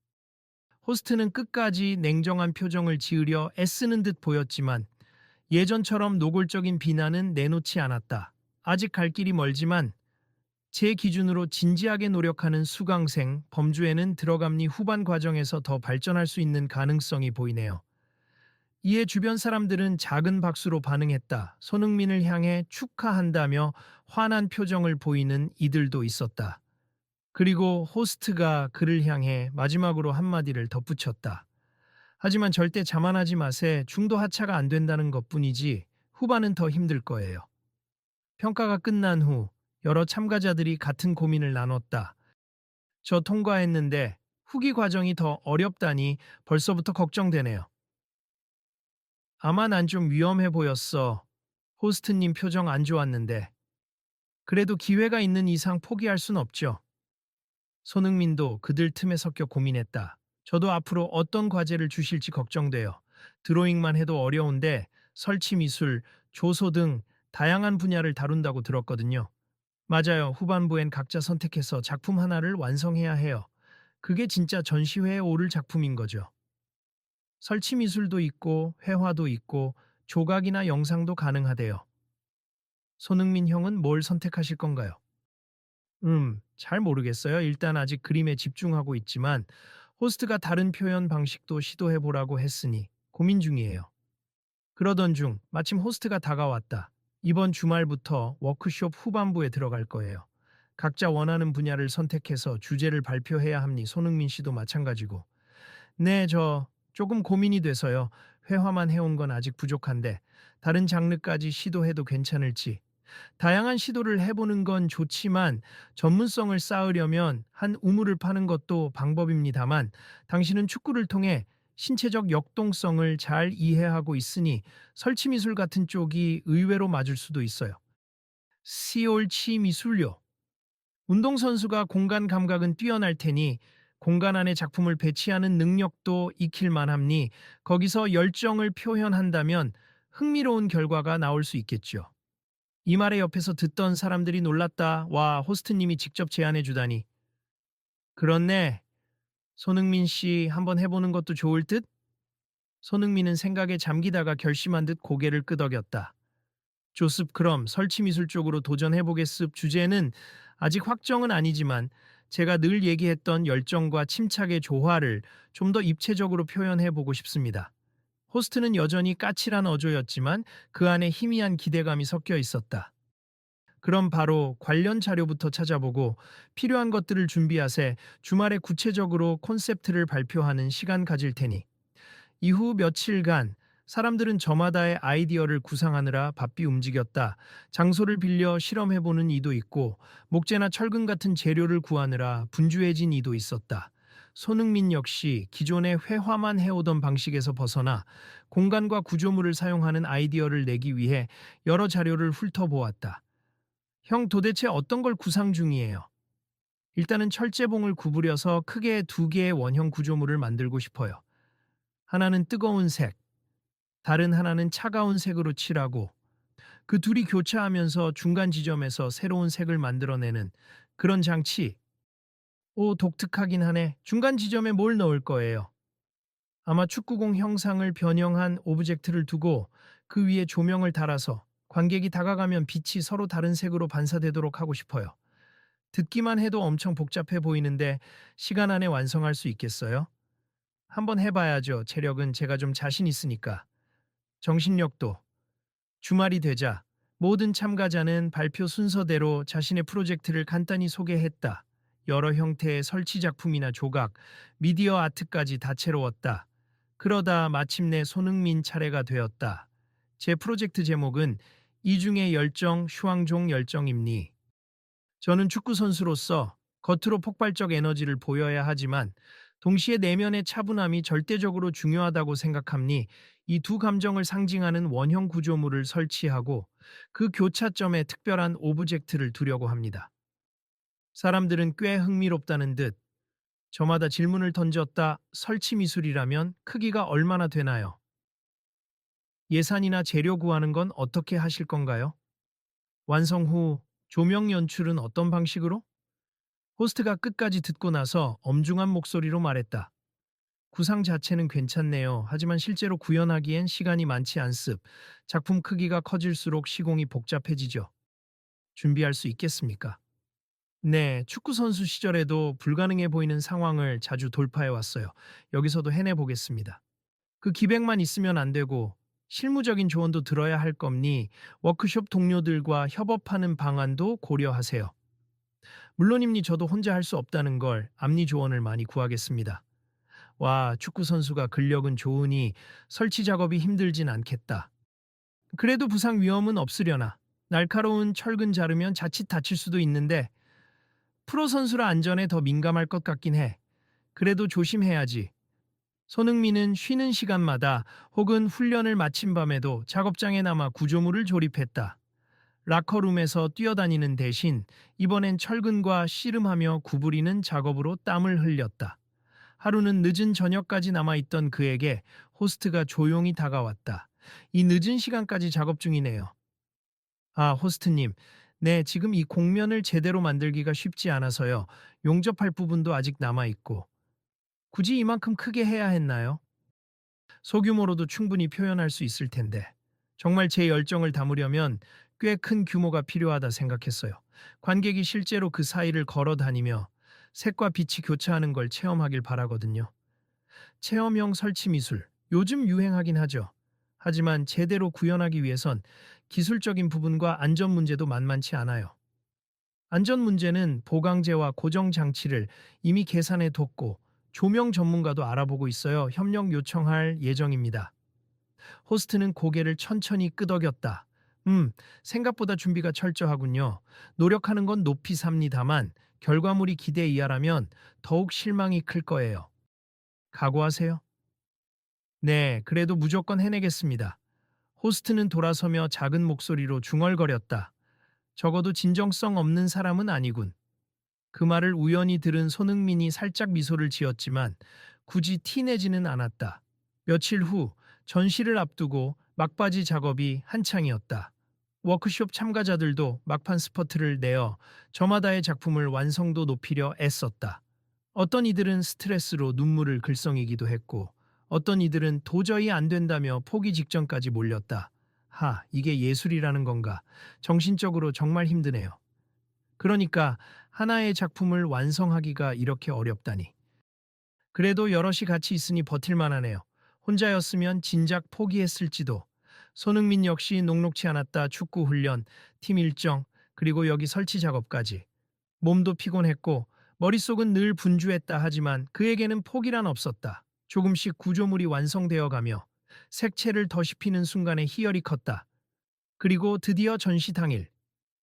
호스트는 끝까지 냉정한 표정을 지으려 애쓰는 듯 보였지만 예전처럼 노골적인 비난은 내놓지 않았다. 아직 갈 길이 멀지만 제 기준으로 진지하게 노력하는 수강생 범주에는 들어감니 후반 과정에서 더 발전할 수 있는 가능성이 보이네요. 이에 주변 사람들은 작은 박수로 반응했다. 손흥민을 향해 축하한다며 환한 표정을 보이는 이들도 있었다. 그리고 호스트가 그를 향해 마지막으로 한마디를 덧붙였다. 하지만 절대 자만하지 마세. 중도 하차가 안 된다는 것뿐이지 후반은 더 힘들 거예요. 평가가 끝난 후 여러 참가자들이 같은 고민을 나눴다. 저 통과했는데 후기 과정이 더 어렵다니 벌써부터 걱정되네요. 아마 난 좀 위험해 보였어. 호스트님 표정 안 좋았는데. 그래도 기회가 있는 이상 포기할 순 없죠. 손흥민도 그들 틈에 섞여 고민했다. 저도 앞으로 어떤 과제를 주실지 걱정돼요. 드로잉만 해도 어려운데 설치 미술, 조소 등 다양한 분야를 다룬다고 들었거든요. 맞아요. 후반부엔 각자 선택해서 작품 하나를 완성해야 해요. 그게 진짜 전시회에 오를 작품인 거죠. 설치 미술도 있고 회화도 있고 조각이나 영상도 가능하대요. 손흥민 형은 뭘 선택하실 건가요? 잘 모르겠어요. 일단 아직 그림에 집중하고 있지만 호스트가 다른 표현 방식도 시도해 보라고 했으니 고민 중이에요. 그러던 중 마침 호스트가 다가왔다. 이번 주말부터 워크숍 후반부에 들어갈 거예요. 각자 원하는 분야를 선택해서 주제를 발표해야 합니. 손흥민 씨도 마찬가지고. 네, 저 조금 고민이 돼서요. 회화만 해온 건 아직 부족한데 다른 장르까지 시도해도 괜찮을지. 다양한 시도를 해보는 건 좋지만 전문성을 쌓으려면 한 우물을 파는 것도 방법입니다만 당신은 축구를 통해 신체적 역동성을 잘 이해하고 있으니 설치미술 같은 쪽이 의외로 맞을 수도 있어요. 시올치 미술요. 운동선수가 공간 감각은 뛰어날 테니 공간 안에 작품을 배치하는 능력도 익힐 만함니 거기서 열정을 표현한다면 흥미로운 결과가 나올 수 있겠죠. 이 말에 옆에서 듣던 사람들이 놀랐다. 와, 호스트님이 직접 제안해 주다니. 그렇네. 손흥민 씨 한번 해보는 것도 좋을 듯? 손흥민은 생각에 잠기다가 결심한 듯 고개를 끄덕였다. 조습 그럼 설치미술 쪽으로 도전해보겠습. 주제는 아직 확정은 아니지만 제가 늘 얘기했던 열정과 침착의 조화를 좀 더 입체적으로 표현해보고 싶습니다. 호스트는 여전히 까칠한 어조였지만 그 안에 희미한 기대감이 섞여 있었다. 그럼 바로 관련 자료부터 찾아보고 필요한 것들을 준비하세. 주말에 구체적으로 콘셉트를 발표하는 시간 가질 테니. 이후 며칠간 사람들은 저마다의 아이디어를 구상하느라 바삐 움직였다. 장소를 빌려 실험해보는 이도 있고 목재나 철근 같은 재료를 구하느라 분주해진 이도 있었다. 손흥민 역시 기존의 회화만 해오던 방식에서 벗어나 공간과 구조물을 사용하는 아이디어를 내기 위해 여러 자료를 훑어보았다. 형 도대체 어떤 걸 구상 중이에요? 일단은 철제봉을 구부려서 크게 두 개의 원형 구조물을 만들고 싶어요. 하나는 뜨거운 색, 다른 하나는 차가운 색으로 칠하고 그 둘이 교차하면서 중간 지점에서 새로운 색을 만들어내는 그런 장치. 오, 독특하긴 하네. 중간 지점에 뭘 넣을 거예요? 아마 축구공 형상을 변형한 오브젝트를 두고 그 위에 조명을 달아서 관객이 다가가면 빛이 서로 다른 색으로 반사되도록 하고 싶어요. 듣기만 해도 엄청 복잡해 보이는데 시간 안에 완성할 수 있겠어요? 한번 해봐야죠. 체력은 제가 좀 자신 있으니까. 정신력도. 주말이 되자 모든 참가자는 발표 순서대로 자신의 프로젝트를 간단히 소개했다. 여러 형태의 설치 작품이나 조각, 미디어 아트까지 다채로웠다. 그러다 마침내 손흥민 차례가 되었다. 제 프로젝트 제목은 이중의 열정, 슈왕종 열정입니. 저는 축구 선수로서 겉으로 폭발적 에너지를 보여야 하지만 동시에 내면의 차분함이 절대적으로 중요하다고 생각함니 이 두 감정을 상징하는 원형 구조물을 설치하고 그 교차점에 특별한 오브젝트를 두려고 합니다. 사람들은 꽤 흥미롭다는 듯 저마다 질문을 던졌다. 설치 미술이라면 크기가 얼마나 되나요? 예산이나 재료 구하는 건 어떻게 하실 건가요? 완성 후 조명 연출은 어떤 방식으로? 호스트가 끝까지 듣고 나서 엄중한 목소리로 말했다. 구상 자체는 괜찮네요. 하지만 실제로 구현하기엔 시간이 많지 않습. 작품 크기가 커질수록 시공이 복잡해지죠. 준비할 수 있겠습니까? 네, 축구 선수 시절에도 불가능해 보이는 상황을 자주 돌파해 왔어요. 여기서도 해내 보겠습니다. 그 기백만 있으면 안 되고 실무적인 조언도 들어야 할 겁니 워크숍 동료들과 협업하는 방안도 고려하세요. 물론입니 저도 혼자 할 수 없다는 걸 앞니 조언을 많이 구하겠습니다. 와, 축구 선수가 근력은 좋으니 설치 작업이 힘들진 않겠다. 그래도 부상 위험은 없으려나. 날카로운 철근 자르면 자칫 다칠 수도 있는데 프로 선수라 안전에 더 민감할 것 같긴 해. 그래도 조심해야지. 손흥민은 쉬는 시간마다 혹은 훈련을 마친 밤에도 작업장에 남아 구조물을 조립했다. 라커룸에서 뛰어다니는 대신 이번엔 철근과 씨름하며 구부리는 작업으로 땀을 흘렸다. 하루는 늦은 저녁까지 남아있던 그에게 호스트가 조용히 다가왔다. 이 늦은 시간까지 작업 중이네요. 아, 호스트님. 네, 지금 이 곡면을 제대로 만들기가 쉽지 않아서요. 용접할 부분도 아직 남아있고. 굳이 이만큼 크게 해야 했나요? 소규모로도 충분히 표현할 수 있을 텐데. 정말 제 열정을 담으려면 꽤 큰 규모가 필요하다 생각했어요. 관객이 실제로 그 사이를 걸어 다니며 색과 빛이 교차하는 걸 체험하길 바라거든요. 체험형 설치 미술. 요즘 유행하긴 하죠. 하지만 제대로 구현하기 위해선 기술적인 부분과 안전 문제도 만만치 않아요. 안전 문제는 보강재와 고정 장치를 이미 계산해 뒀고 조명 전문가도 알아보고 있어요. 협력 요청할 예정입니다. 호스트는 고개를 천천히 끄덕였다. 생각보다 준비가 철저하군요. 노력하는 건 높이 삽니다만 결과물이 기대 이하라면 더욱 실망이 클 거예요. 각오하세요. 네, 그래도 무조건 해내겠습니다. 호스트는 돌아서며 작은 목소리로 중얼거렸다. 적어도 진정성 없는 사람은 아니군. 그 말을 우연히 들은 손흥민이 살짝 미소를 지었지만 굳이 티내지는 않았다. 며칠 후 전시를 앞두고 막바지 작업이 한창이었다. 워크숍 참가자들도 막판 스퍼트를 내어 저마다의 작품을 완성도 높이려 애썼다. 어떤 이들은 스트레스로 눈물을 글썽이기도 했고 어떤 이들은 도저히 안 된다며 포기 직전까지 몰렸다. 이게 예술이라는 건가. 정신적으로 정말 힘드네요. 그러니까 하나의 작품을 완성하기가 이렇게 어렵다니. 그래도 여럿이 같이 있으니 버틸만 하네요. 혼자였으면 진작 포기했을지도. 손흥민 역시 녹록치 않았다. 축구 훈련, 팀 일정, 그리고 여기 설치 작업까지. 몸도 피곤했고 머릿속은 늘 분주했다 하지만 그에게는 포기란 없었다. 조금씩 구조물이 완성되어 가며 색채를 더 씹히는 순간에 희열이 컸다. 그리고 드디어 전시 당일.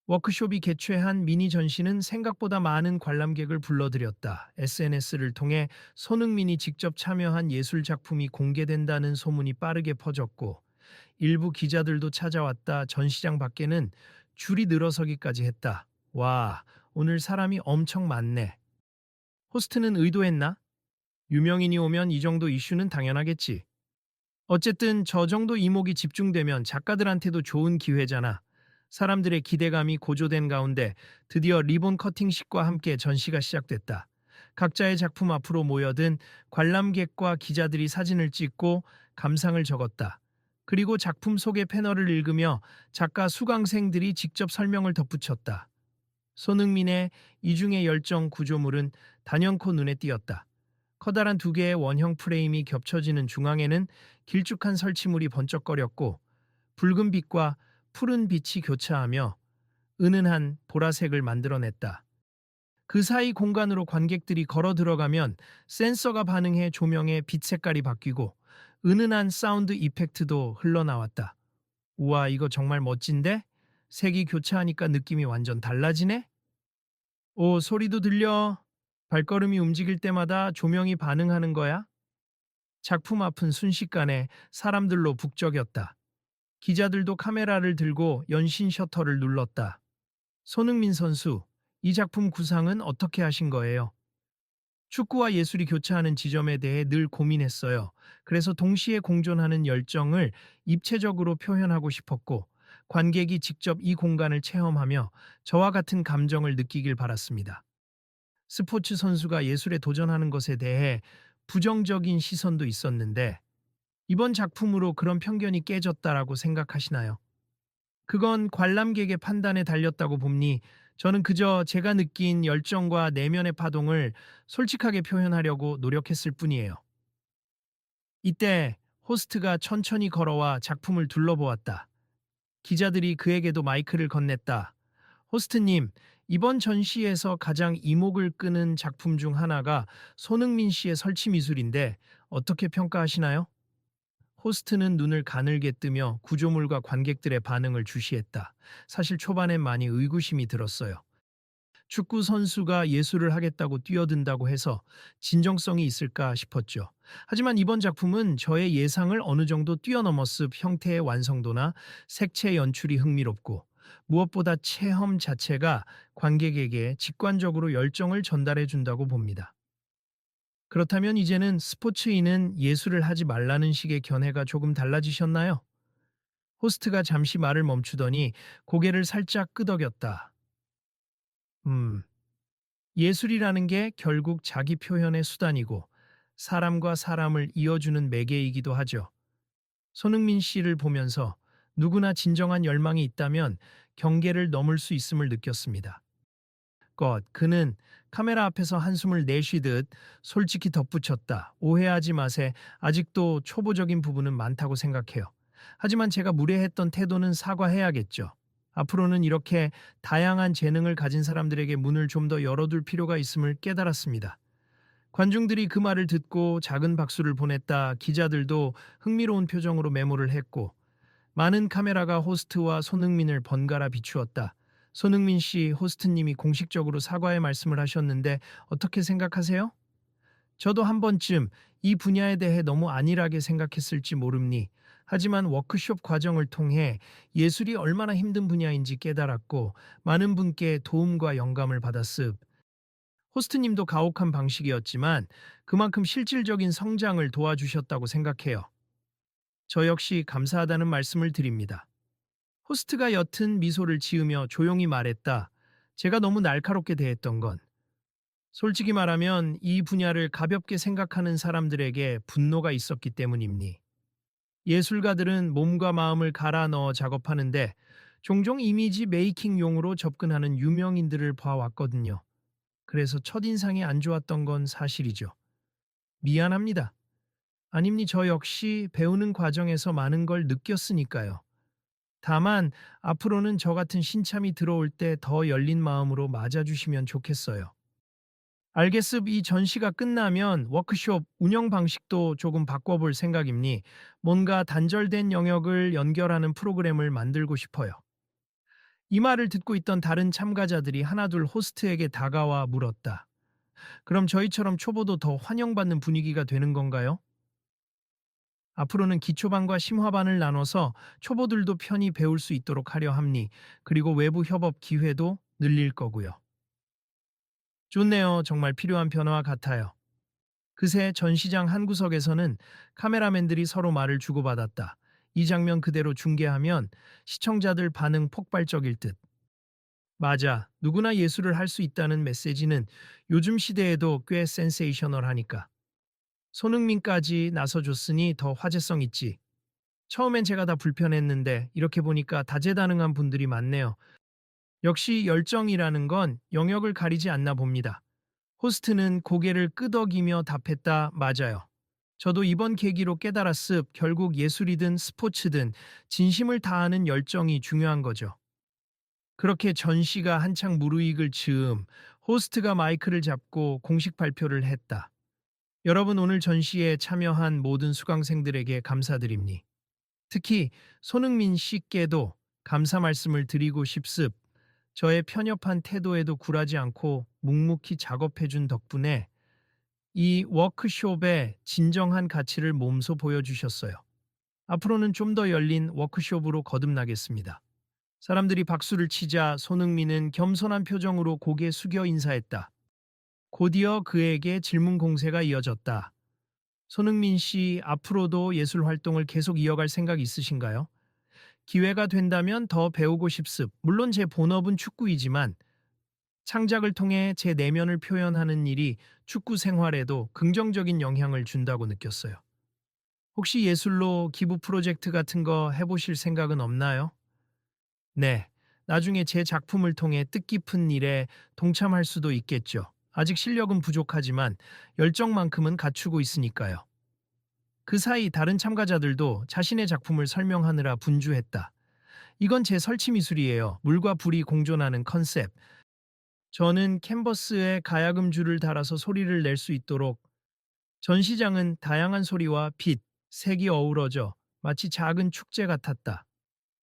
워크숍이 개최한 미니 전시는 생각보다 많은 관람객을 불러들였다. SNS를 통해 손흥민이 직접 참여한 예술 작품이 공개된다는 소문이 빠르게 퍼졌고 일부 기자들도 찾아왔다. 전시장 밖에는 줄이 늘어서기까지 했다. 와, 오늘 사람이 엄청 많네. 호스트는 의도했나? 유명인이 오면 이 정도 이슈는 당연하겠지. 어쨌든 저 정도 이목이 집중되면 작가들한테도 좋은 기회잖아. 사람들의 기대감이 고조된 가운데 드디어 리본 커팅식과 함께 전시가 시작됐다. 각자의 작품 앞으로 모여든 관람객과 기자들이 사진을 찍고 감상을 적었다. 그리고 작품 소개 패널을 읽으며 작가 수강생들이 직접 설명을 덧붙였다. 손흥민의 이중의 열정 구조물은 단연코 눈에 띄었다. 커다란 두 개의 원형 프레임이 겹쳐지는 중앙에는 길쭉한 설치물이 번쩍거렸고 붉은 빛과 푸른 빛이 교차하며 은은한 보라색을 만들어냈다. 그 사이 공간으로 관객들이 걸어 들어가면 센서가 반응해 조명의 빛 색깔이 바뀌고 은은한 사운드 이펙트도 흘러나왔다. 우와, 이거 정말 멋진데? 색이 교차하니까 느낌이 완전 달라지네? 오, 소리도 들려. 발걸음이 움직일 때마다 조명이 반응하는 거야? 작품 앞은 순식간에 사람들로 북적였다. 기자들도 카메라를 들고 연신 셔터를 눌렀다. 손흥민 선수, 이 작품 구상은 어떻게 하신 거예요? 축구와 예술이 교차하는 지점에 대해 늘 고민했어요. 그래서 동시에 공존하는 열정을 입체적으로 표현하고 싶었고, 관객이 직접 이 공간을 체험하며 저와 같은 감정을 느끼길 바랐습니다. 스포츠 선수가 예술에 도전하는 것에 대해 부정적인 시선도 있었는데, 이번 작품으로 그런 편견이 깨졌다라고 생각하시나요? 그건 관람객의 판단에 달렸다고 봅니 저는 그저 제가 느낀 열정과 내면의 파동을 솔직하게 표현하려고 노력했을 뿐이에요. 이때 호스트가 천천히 걸어와 작품을 둘러보았다. 기자들이 그에게도 마이크를 건넸다. 호스트님, 이번 전시에서 가장 이목을 끄는 작품 중 하나가 손흥민 씨의 설치 미술인데 어떻게 평가하시나요? 호스트는 눈을 가늘게 뜨며 구조물과 관객들의 반응을 주시했다. 사실 초반엔 많이 의구심이 들었어요. 축구 선수가 예술을 하겠다고 뛰어든다고 해서 진정성이 있을까 싶었죠. 하지만 이번 작품은 저의 예상을 어느 정도 뛰어넘었습. 형태의 완성도나 색채 연출이 흥미롭고 무엇보다 체험 자체가 관객에게 직관적으로 열정을 전달해 준다고 봅니다. 그렇다면 이제는 스포츠인은 예술을 하지 말라는 식의 견해가 조금 달라지셨나요? 호스트가 잠시 말을 멈추더니 고개를 살짝 끄덕였다. 음, 예술이라는 게 결국 자기 표현의 수단이고 사람과 사람을 이어주는 매개이기도 하죠. 손흥민 씨를 보면서 누구나 진정한 열망이 있다면 경계를 넘을 수 있음을 느꼈습니다. 그는 카메라 앞에서 한숨을 내쉬듯 솔직히 덧붙였다. 오해하지 마세. 아직도 초보적인 부분은 많다고 생각해요. 하지만 제가 무례했던 태도는 사과해야겠죠. 앞으로는 이렇게 다양한 재능을 가진 사람들에게 문을 좀 더 열어둘 필요가 있음을 깨달았습니다. 관중들이 그 말을 듣고 작은 박수를 보냈다. 기자들도 흥미로운 표정으로 메모를 했고 많은 카메라가 호스트와 손흥민을 번갈아 비추었다. 손흥민 씨, 호스트님이 공식적으로 사과의 말씀을 하셨는데 어떻게 생각하세요? 저도 한 번쯤 이 분야에 대해 너무 안일하게 생각했을지 모릅니. 하지만 워크숍 과정을 통해 예술이 얼마나 힘든 분야인지 깨달았고 많은 분께 도움과 영감을 받았습. 호스트님도 가혹한 방식이었지만 그만큼 실질적인 성장을 도와주셨다고 생각해요. 저 역시 감사하다는 말씀을 드립니다. 호스트가 옅은 미소를 지으며 조용히 말했다. 제가 너무 날카롭게 대했던 건 솔직히 말하면 이 분야를 가볍게 생각하는 사람들에게 분노가 있었기 때문입니. 예술가들은 몸과 마음을 갈아 넣어 작업하는데 종종 이미지 메이킹용으로 접근하는 유명인들을 봐왔거든요. 그래서 첫인상이 안 좋았던 건 사실이죠. 미안합니다. 아닙니 저 역시 배우는 과정에서 많은 걸 느꼈으니까요. 다만 앞으로는 저 같은 신참이 들어올 때 더 열린 마음으로 맞아주시면 좋겠어요. 알겠습. 이 전시가 끝나면 워크숍 운영 방식도 조금 바꿔볼 생각입니. 뭔가 단절된 영역을 연결하는 프로그램을 만들고 싶어요. 이 말을 듣고 있던 다른 참가자들이 하나둘 호스트에게 다가와 물었다. 그럼 저희처럼 초보도 더 환영받는 분위기가 되는 건가요? 앞으로는 기초반과 심화반을 나눠서 초보들도 편히 배울 수 있도록 하려 합니. 그리고 외부 협업 기회도 늘릴 거고요. 좋네요. 정말 필요한 변화 같아요. 그새 전시장 한 구석에서는 카메라맨들이 서로 말을 주고받았다. 이 장면 그대로 중계하면 시청자들 반응 폭발적일 듯. 맞아. 누구나 예술을 할 수 있다는 메시지는 요즘 시대에도 꽤 센세이셔널하니까. 손흥민까지 나서줬으니 더 화제성 있지. 처음엔 제가 다 불편했는데 이렇게 보니까 다재다능한 분들이 많네요. 역시 열정이라는 건 영역을 가리지 않나 봅니다. 호스트는 고개를 끄덕이며 답했다. 맞아요. 저도 이번 계기로 깨달았습. 결국 예술이든 스포츠든 진심을 다하는 열정이 중요한 거죠. 그렇게 전시가 한창 무르익을 즈음 호스트가 마이크를 잡고 공식 발표를 했다. 여러분 오늘 전시에 참여한 모든 수강생들에게 감사드립니. 특히 손흥민 씨께도 감사 말씀을 드리고 싶습. 저의 편협한 태도에도 굴하지 않고 묵묵히 작업해준 덕분에 이 워크숍의 진정한 가치를 몸소 보여주셨어요. 앞으로는 좀 더 열린 워크숍으로 거듭나겠습니다. 사람들이 박수를 치자 손흥민은 겸손한 표정으로 고개 숙여 인사했다. 곧이어 그에게 질문 공세가 이어졌다. 손흥민 씨, 앞으로도 예술 활동을 계속 이어갈 생각 있으신가요? 기회가 된다면 더 배우고 싶습. 물론 제 본업은 축구이지만 창작을 통해 제 내면을 표현하는 일이 축구 생활에도 긍정적인 영향을 준다고 느꼈어요. 혹시 예술로 기부 프로젝트 같은 거 해보실 생각은 없나요? 네, 나중에 제 작품을 통해 뜻깊은 일에 동참할 수도 있겠죠. 아직 실력은 부족하지만 열정만큼은 갖추고 있으니까요. 그 사이 다른 참가자들도 자신의 작품을 설명하느라 분주했다. 이건 제 설치 미술이에요. 물과 불이 공존하는 컨셉. 저는 캔버스에 가야금 줄을 달아서 소리를 낼 수 있도록 전시장은 다양한 소리와 빛, 색이 어우러져 마치 작은 축제 같았다.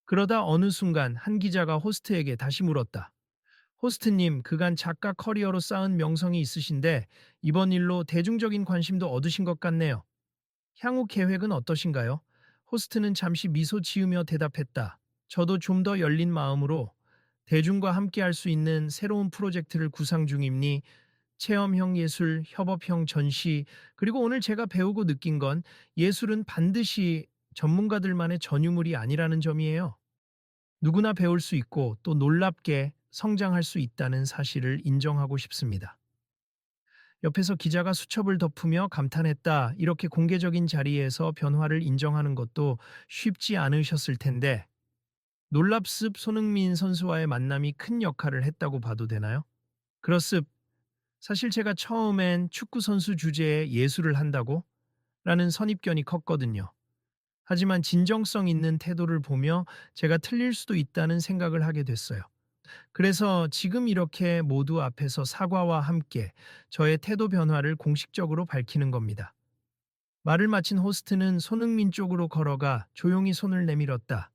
그러다 어느 순간 한 기자가 호스트에게 다시 물었다. 호스트님, 그간 작가 커리어로 쌓은 명성이 있으신데 이번 일로 대중적인 관심도 얻으신 것 같네요. 향후 계획은 어떠신가요? 호스트는 잠시 미소 지으며 대답했다. 저도 좀 더 열린 마음으로 대중과 함께 할 수 있는 새로운 프로젝트를 구상 중이니 체험형 예술, 협업형 전시, 그리고 오늘 제가 배우고 느낀 건 예술은 반드시 전문가들만의 전유물이 아니라는 점이에요. 누구나 배울 수 있고 또 놀랍게 성장할 수 있다는 사실을 인정하고 싶습니다. 옆에서 기자가 수첩을 덮으며 감탄했다. 이렇게 공개적인 자리에서 변화를 인정하는 것도 쉽지 않으셨을 텐데 놀랍습 손흥민 선수와의 만남이 큰 역할을 했다고 봐도 되나요? 그렇습. 사실 제가 처음엔 축구 선수 주제에 예술을 한다고? 라는 선입견이 컸거든요. 하지만 진정성 있는 태도를 보며 제가 틀릴 수도 있다는 생각을 하게 됐어요. 그래서 지금 이렇게 모두 앞에서 사과와 함께 저의 태도 변화를 공식적으로 밝히는 겁니다. 말을 마친 호스트는 손흥민 쪽으로 걸어가 조용히 손을 내밀었다.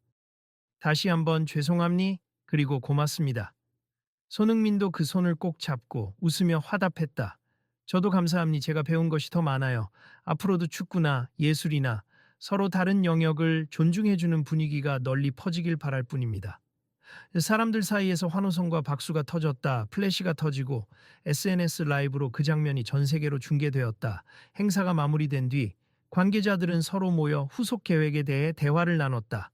다시 한번 죄송합니? 그리고 고맙습니다. 손흥민도 그 손을 꼭 잡고 웃으며 화답했다. 저도 감사합니. 제가 배운 것이 더 많아요. 앞으로도 축구나 예술이나 서로 다른 영역을 존중해주는 분위기가 널리 퍼지길 바랄 뿐입니다. 사람들 사이에서 환호성과 박수가 터졌다. 플래시가 터지고 SNS 라이브로 그 장면이 전 세계로 중계되었다. 행사가 마무리된 뒤 관계자들은 서로 모여 후속 계획에 대해 대화를 나눴다.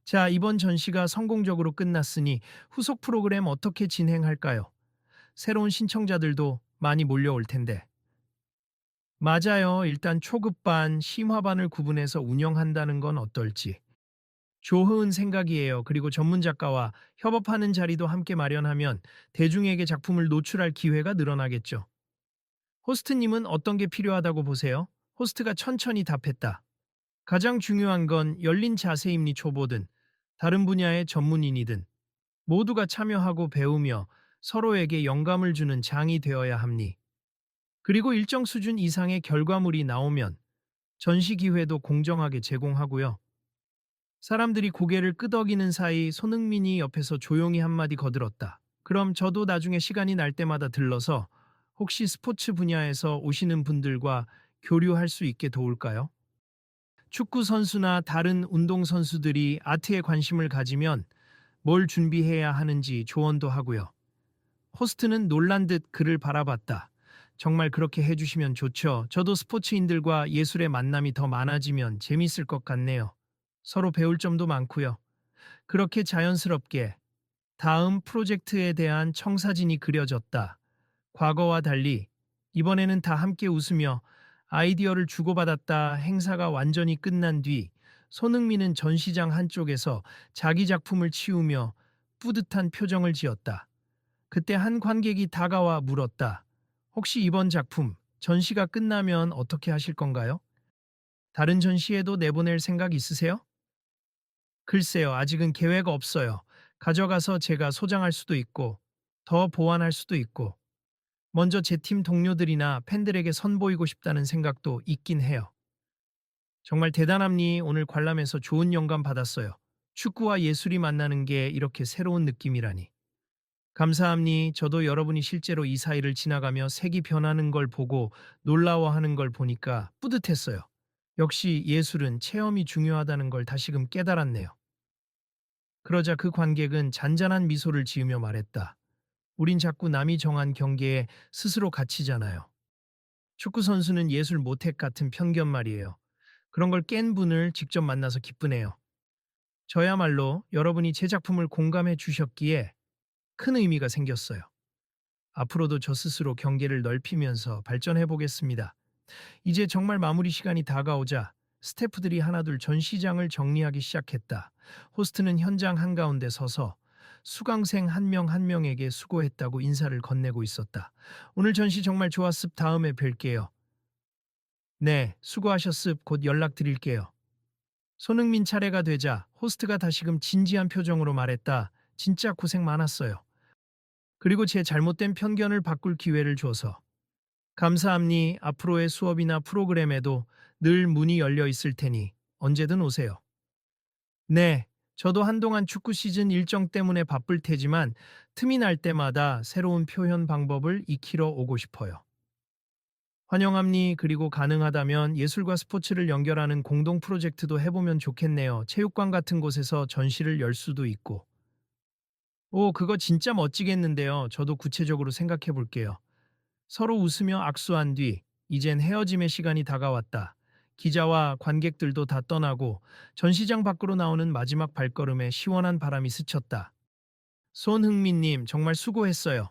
자, 이번 전시가 성공적으로 끝났으니 후속 프로그램 어떻게 진행할까요? 새로운 신청자들도 많이 몰려올 텐데. 맞아요. 일단 초급반, 심화반을 구분해서 운영한다는 건 어떨지. 좋은 생각이에요. 그리고 전문 작가와 협업하는 자리도 함께 마련하면 대중에게 작품을 노출할 기회가 늘어나겠죠. 호스트님은 어떤 게 필요하다고 보세요? 호스트가 천천히 답했다. 가장 중요한 건 열린 자세임니 초보든 다른 분야의 전문인이든 모두가 참여하고 배우며 서로에게 영감을 주는 장이 되어야 합니. 그리고 일정 수준 이상의 결과물이 나오면 전시 기회도 공정하게 제공하고요. 사람들이 고개를 끄덕이는 사이 손흥민이 옆에서 조용히 한마디 거들었다. 그럼 저도 나중에 시간이 날 때마다 들러서 혹시 스포츠 분야에서 오시는 분들과 교류할 수 있게 도울까요? 축구 선수나 다른 운동 선수들이 아트에 관심을 가지면 뭘 준비해야 하는지 조언도 하고요. 호스트는 놀란 듯 그를 바라봤다. 정말 그렇게 해주시면 좋죠. 저도 스포츠인들과 예술의 만남이 더 많아지면 재밌을 것 같네요. 서로 배울 점도 많고요. 그렇게 자연스럽게 다음 프로젝트에 대한 청사진이 그려졌다. 과거와 달리 이번에는 다 함께 웃으며 아이디어를 주고받았다. 행사가 완전히 끝난 뒤 손흥민은 전시장 한쪽에서 자기 작품을 치우며 뿌듯한 표정을 지었다. 그때 한 관객이 다가와 물었다. 혹시 이번 작품 전시가 끝나면 어떻게 하실 건가요? 다른 전시에도 내보낼 생각 있으세요? 글쎄요, 아직은 계획 없어요. 가져가서 제가 소장할 수도 있고, 더 보완할 수도 있고, 먼저 제 팀 동료들이나 팬들에게 선보이고 싶다는 생각도 있긴 해요. 정말 대단합니. 오늘 관람해서 좋은 영감 받았어요. 축구와 예술이 만나는 게 이렇게 새로운 느낌이라니. 감사합니. 저도 여러분이 실제로 이 사이를 지나가며 색이 변하는 걸 보고 놀라워하는 걸 보니까 뿌듯했어요. 역시 예술은 체험이 중요하다는 걸 다시금 깨달았네요. 그러자 그 관객은 잔잔한 미소를 지으며 말했다. 우린 자꾸 남이 정한 경계에 스스로 갇히잖아요. 축구 선수는 예술 모택 같은 편견 말이에요. 그런 걸 깬 분을 직접 만나서 기쁘네요. 저야말로 여러분이 제 작품을 공감해 주셨기에 큰 의미가 생겼어요. 앞으로도 저 스스로 경계를 넓히면서 발전해 보겠습니다. 이제 정말 마무리 시간이 다가오자 스태프들이 하나둘 전시장을 정리하기 시작했다. 호스트는 현장 한가운데 서서 수강생 한 명 한 명에게 수고했다고 인사를 건네고 있었다. 오늘 전시 정말 좋았습. 다음에 뵐게요. 네, 수고하셨습. 곧 연락드릴게요. 손흥민 차례가 되자 호스트가 다시금 진지한 표정으로 말했다. 진짜 고생 많았어요. 그리고 제 잘못된 편견을 바꿀 기회를 줘서. 감사합니. 앞으로의 수업이나 프로그램에도 늘 문이 열려 있을 테니 언제든 오세요. 네, 저도 한동안 축구 시즌 일정 때문에 바쁠 테지만 틈이 날 때마다 새로운 표현 방법을 익히러 오고 싶어요. 환영합니. 그리고 가능하다면 예술과 스포츠를 연결하는 공동 프로젝트도 해보면 좋겠네요. 체육관 같은 곳에서 전시를 열 수도 있고. 오, 그거 진짜 멋지겠는데요. 저도 구체적으로 생각해 볼게요. 서로 웃으며 악수한 뒤, 이젠 헤어짐의 시간이 다가왔다. 기자와 관객들도 다 떠나고 전시장 밖으로 나오는 마지막 발걸음에 시원한 바람이 스쳤다. 손흥민님, 정말 수고했어요.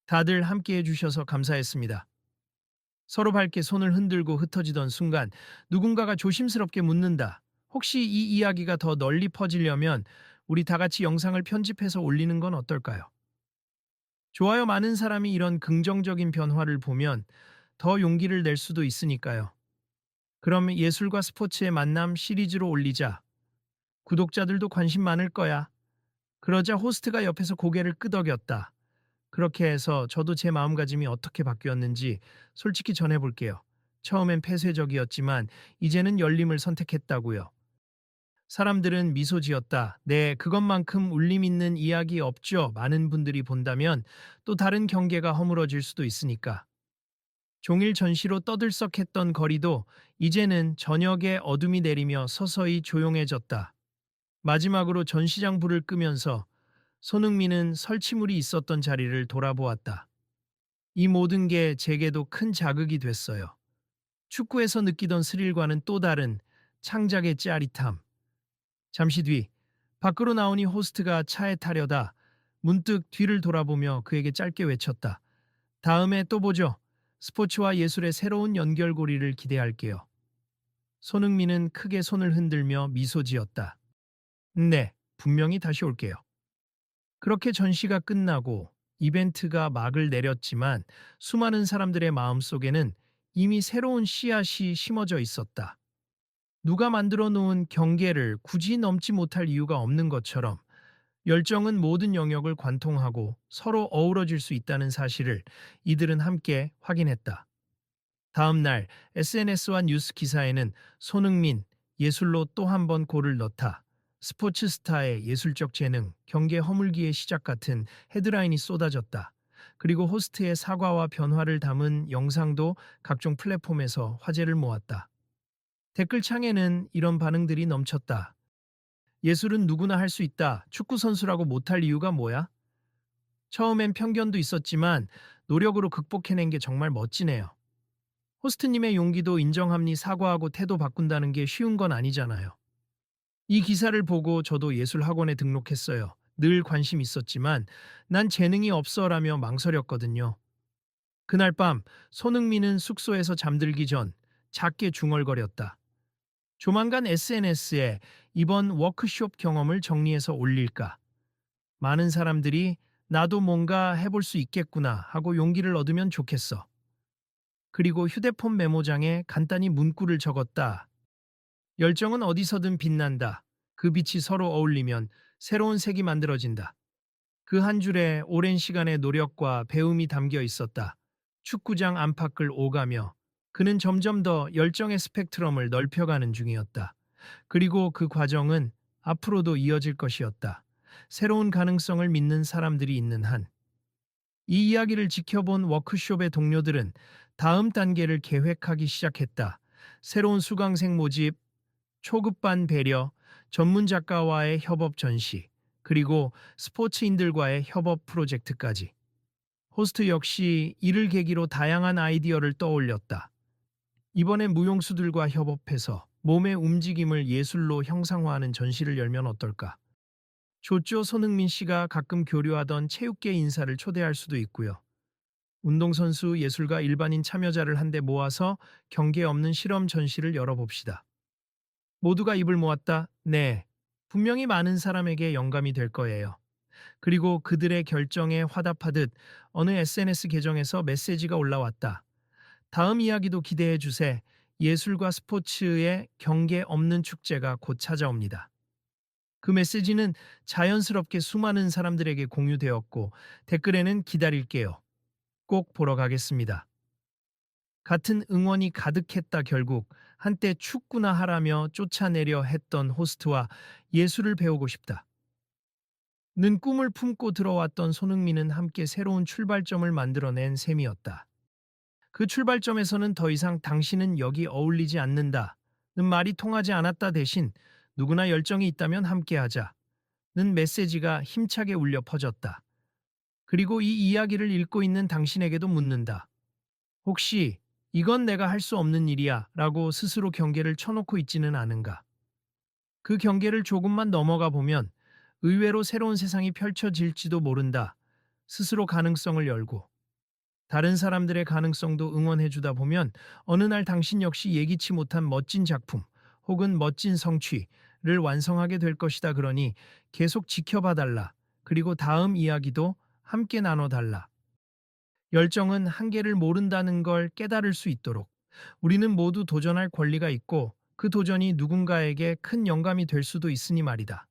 다들 함께 해주셔서 감사했습니다. 서로 밝게 손을 흔들고 흩어지던 순간 누군가가 조심스럽게 묻는다. 혹시 이 이야기가 더 널리 퍼지려면 우리 다 같이 영상을 편집해서 올리는 건 어떨까요? 좋아요 많은 사람이 이런 긍정적인 변화를 보면 더 용기를 낼 수도 있으니까요. 그럼 예술과 스포츠의 만남 시리즈로 올리자. 구독자들도 관심 많을 거야. 그러자 호스트가 옆에서 고개를 끄덕였다. 그렇게 해서 저도 제 마음가짐이 어떻게 바뀌었는지 솔직히 전해볼게요. 처음엔 폐쇄적이었지만 이제는 열림을 선택했다고요. 사람들은 미소 지었다. 네, 그것만큼 울림 있는 이야기 없죠. 많은 분들이 본다면 또 다른 경계가 허물어질 수도 있으니까. 종일 전시로 떠들썩했던 거리도 이제는 저녁에 어둠이 내리며 서서히 조용해졌다. 마지막으로 전시장 불을 끄면서 손흥민은 설치물이 있었던 자리를 돌아보았다. 이 모든 게 제게도 큰 자극이 됐어요. 축구에서 느끼던 스릴과는 또 다른 창작의 짜릿함. 잠시 뒤, 밖으로 나오니 호스트가 차에 타려다 문득 뒤를 돌아보며 그에게 짧게 외쳤다. 다음에 또 보죠. 스포츠와 예술의 새로운 연결고리를 기대할게요. 손흥민은 크게 손을 흔들며 미소 지었다. 네, 분명히 다시 올게요. 그렇게 전시가 끝나고 이벤트가 막을 내렸지만 수많은 사람들의 마음속에는 이미 새로운 씨앗이 심어져 있었다. 누가 만들어 놓은 경계를 굳이 넘지 못할 이유가 없는 것처럼 열정은 모든 영역을 관통하고 서로 어우러질 수 있다는 사실을 이들은 함께 확인했다. 다음 날 SNS와 뉴스 기사에는 손흥민, 예술로 또 한 번 골을 넣다. 스포츠 스타의 예술적 재능, 경계 허물기의 시작 같은 헤드라인이 쏟아졌다. 그리고 호스트의 사과와 변화를 담은 영상도 각종 플랫폼에서 화제를 모았다. 댓글창에는 이런 반응들이 넘쳤다. 예술은 누구나 할 수 있다. 축구 선수라고 못할 이유가 뭐야? 처음엔 편견도 있었지만 노력으로 극복해낸 게 정말 멋지네요. 호스트님의 용기도 인정합니 사과하고 태도 바꾼다는 게 쉬운 건 아니잖아요. 이 기사를 보고 저도 예술학원에 등록했어요. 늘 관심 있었지만 난 재능이 없어라며 망설였거든요. 그날 밤 손흥민은 숙소에서 잠들기 전 작게 중얼거렸다. 조만간 SNS에 이번 워크숍 경험을 정리해서 올릴까. 많은 사람들이 나도 뭔가 해볼 수 있겠구나 하고 용기를 얻으면 좋겠어. 그리고 휴대폰 메모장에 간단히 문구를 적었다. 열정은 어디서든 빛난다. 그 빛이 서로 어울리면 새로운 색이 만들어진다. 그 한 줄에 오랜 시간의 노력과 배움이 담겨 있었다. 축구장 안팎을 오가며 그는 점점 더 열정의 스펙트럼을 넓혀가는 중이었다. 그리고 그 과정은 앞으로도 이어질 것이었다. 새로운 가능성을 믿는 사람들이 있는 한. 이 이야기를 지켜본 워크숍의 동료들은 다음 단계를 계획하기 시작했다. 새로운 수강생 모집, 초급반 배려, 전문 작가와의 협업 전시, 그리고 스포츠인들과의 협업 프로젝트까지. 호스트 역시 이를 계기로 다양한 아이디어를 떠올렸다. 이번엔 무용수들과 협업해서 몸의 움직임을 예술로 형상화하는 전시를 열면 어떨까? 조조 손흥민 씨가 가끔 교류하던 체육계 인사를 초대할 수도 있고요. 운동선수, 예술가, 일반인 참여자를 한데 모아서 경계 없는 실험 전시를 열어봅시다. 모두가 입을 모았다. 네. 분명히 많은 사람에게 영감이 될 거예요. 그리고 그들의 결정에 화답하듯 어느 SNS 계정에서 메시지가 올라왔다. 다음 이야기도 기대해 주세. 예술과 스포츠의 경계 없는 축제가 곧 찾아옵니다. 그 메시지는 자연스럽게 수많은 사람들에게 공유되었고 댓글에는 기다릴게요. 꼭 보러 가겠습니다. 같은 응원이 가득했다. 결국 한때 축구나 하라며 쫓아내려 했던 호스트와 예술을 배우고 싶다. 는 꿈을 품고 들어왔던 손흥민은 함께 새로운 출발점을 만들어낸 셈이었다. 그 출발점에서는 더 이상 당신은 여기 어울리지 않는다. 는 말이 통하지 않았다. 대신 누구나 열정이 있다면 함께하자. 메시지가 힘차게 울려 퍼졌다. 그리고 이 이야기를 읽고 있는 당신에게도 묻는다. 혹시 이건 내가 할 수 없는 일이야 라고 스스로 경계를 쳐놓고 있지는 않은가? 그 경계를 조금만 넘어가 보면 의외로 새로운 세상이 펼쳐질지도 모른다. 스스로 가능성을 열고 다른 사람들의 가능성도 응원해주다 보면 어느 날 당신 역시 예기치 못한 멋진 작품 혹은 멋진 성취를 완성하게 될 것이다. 그러니 계속 지켜봐 달라. 그리고 다음 이야기도 함께 나눠달라. 열정은 한계를 모른다는 걸 깨달을 수 있도록 우리는 모두 도전할 권리가 있고 그 도전이 누군가에게 큰 영감이 될 수도 있으니 말이다.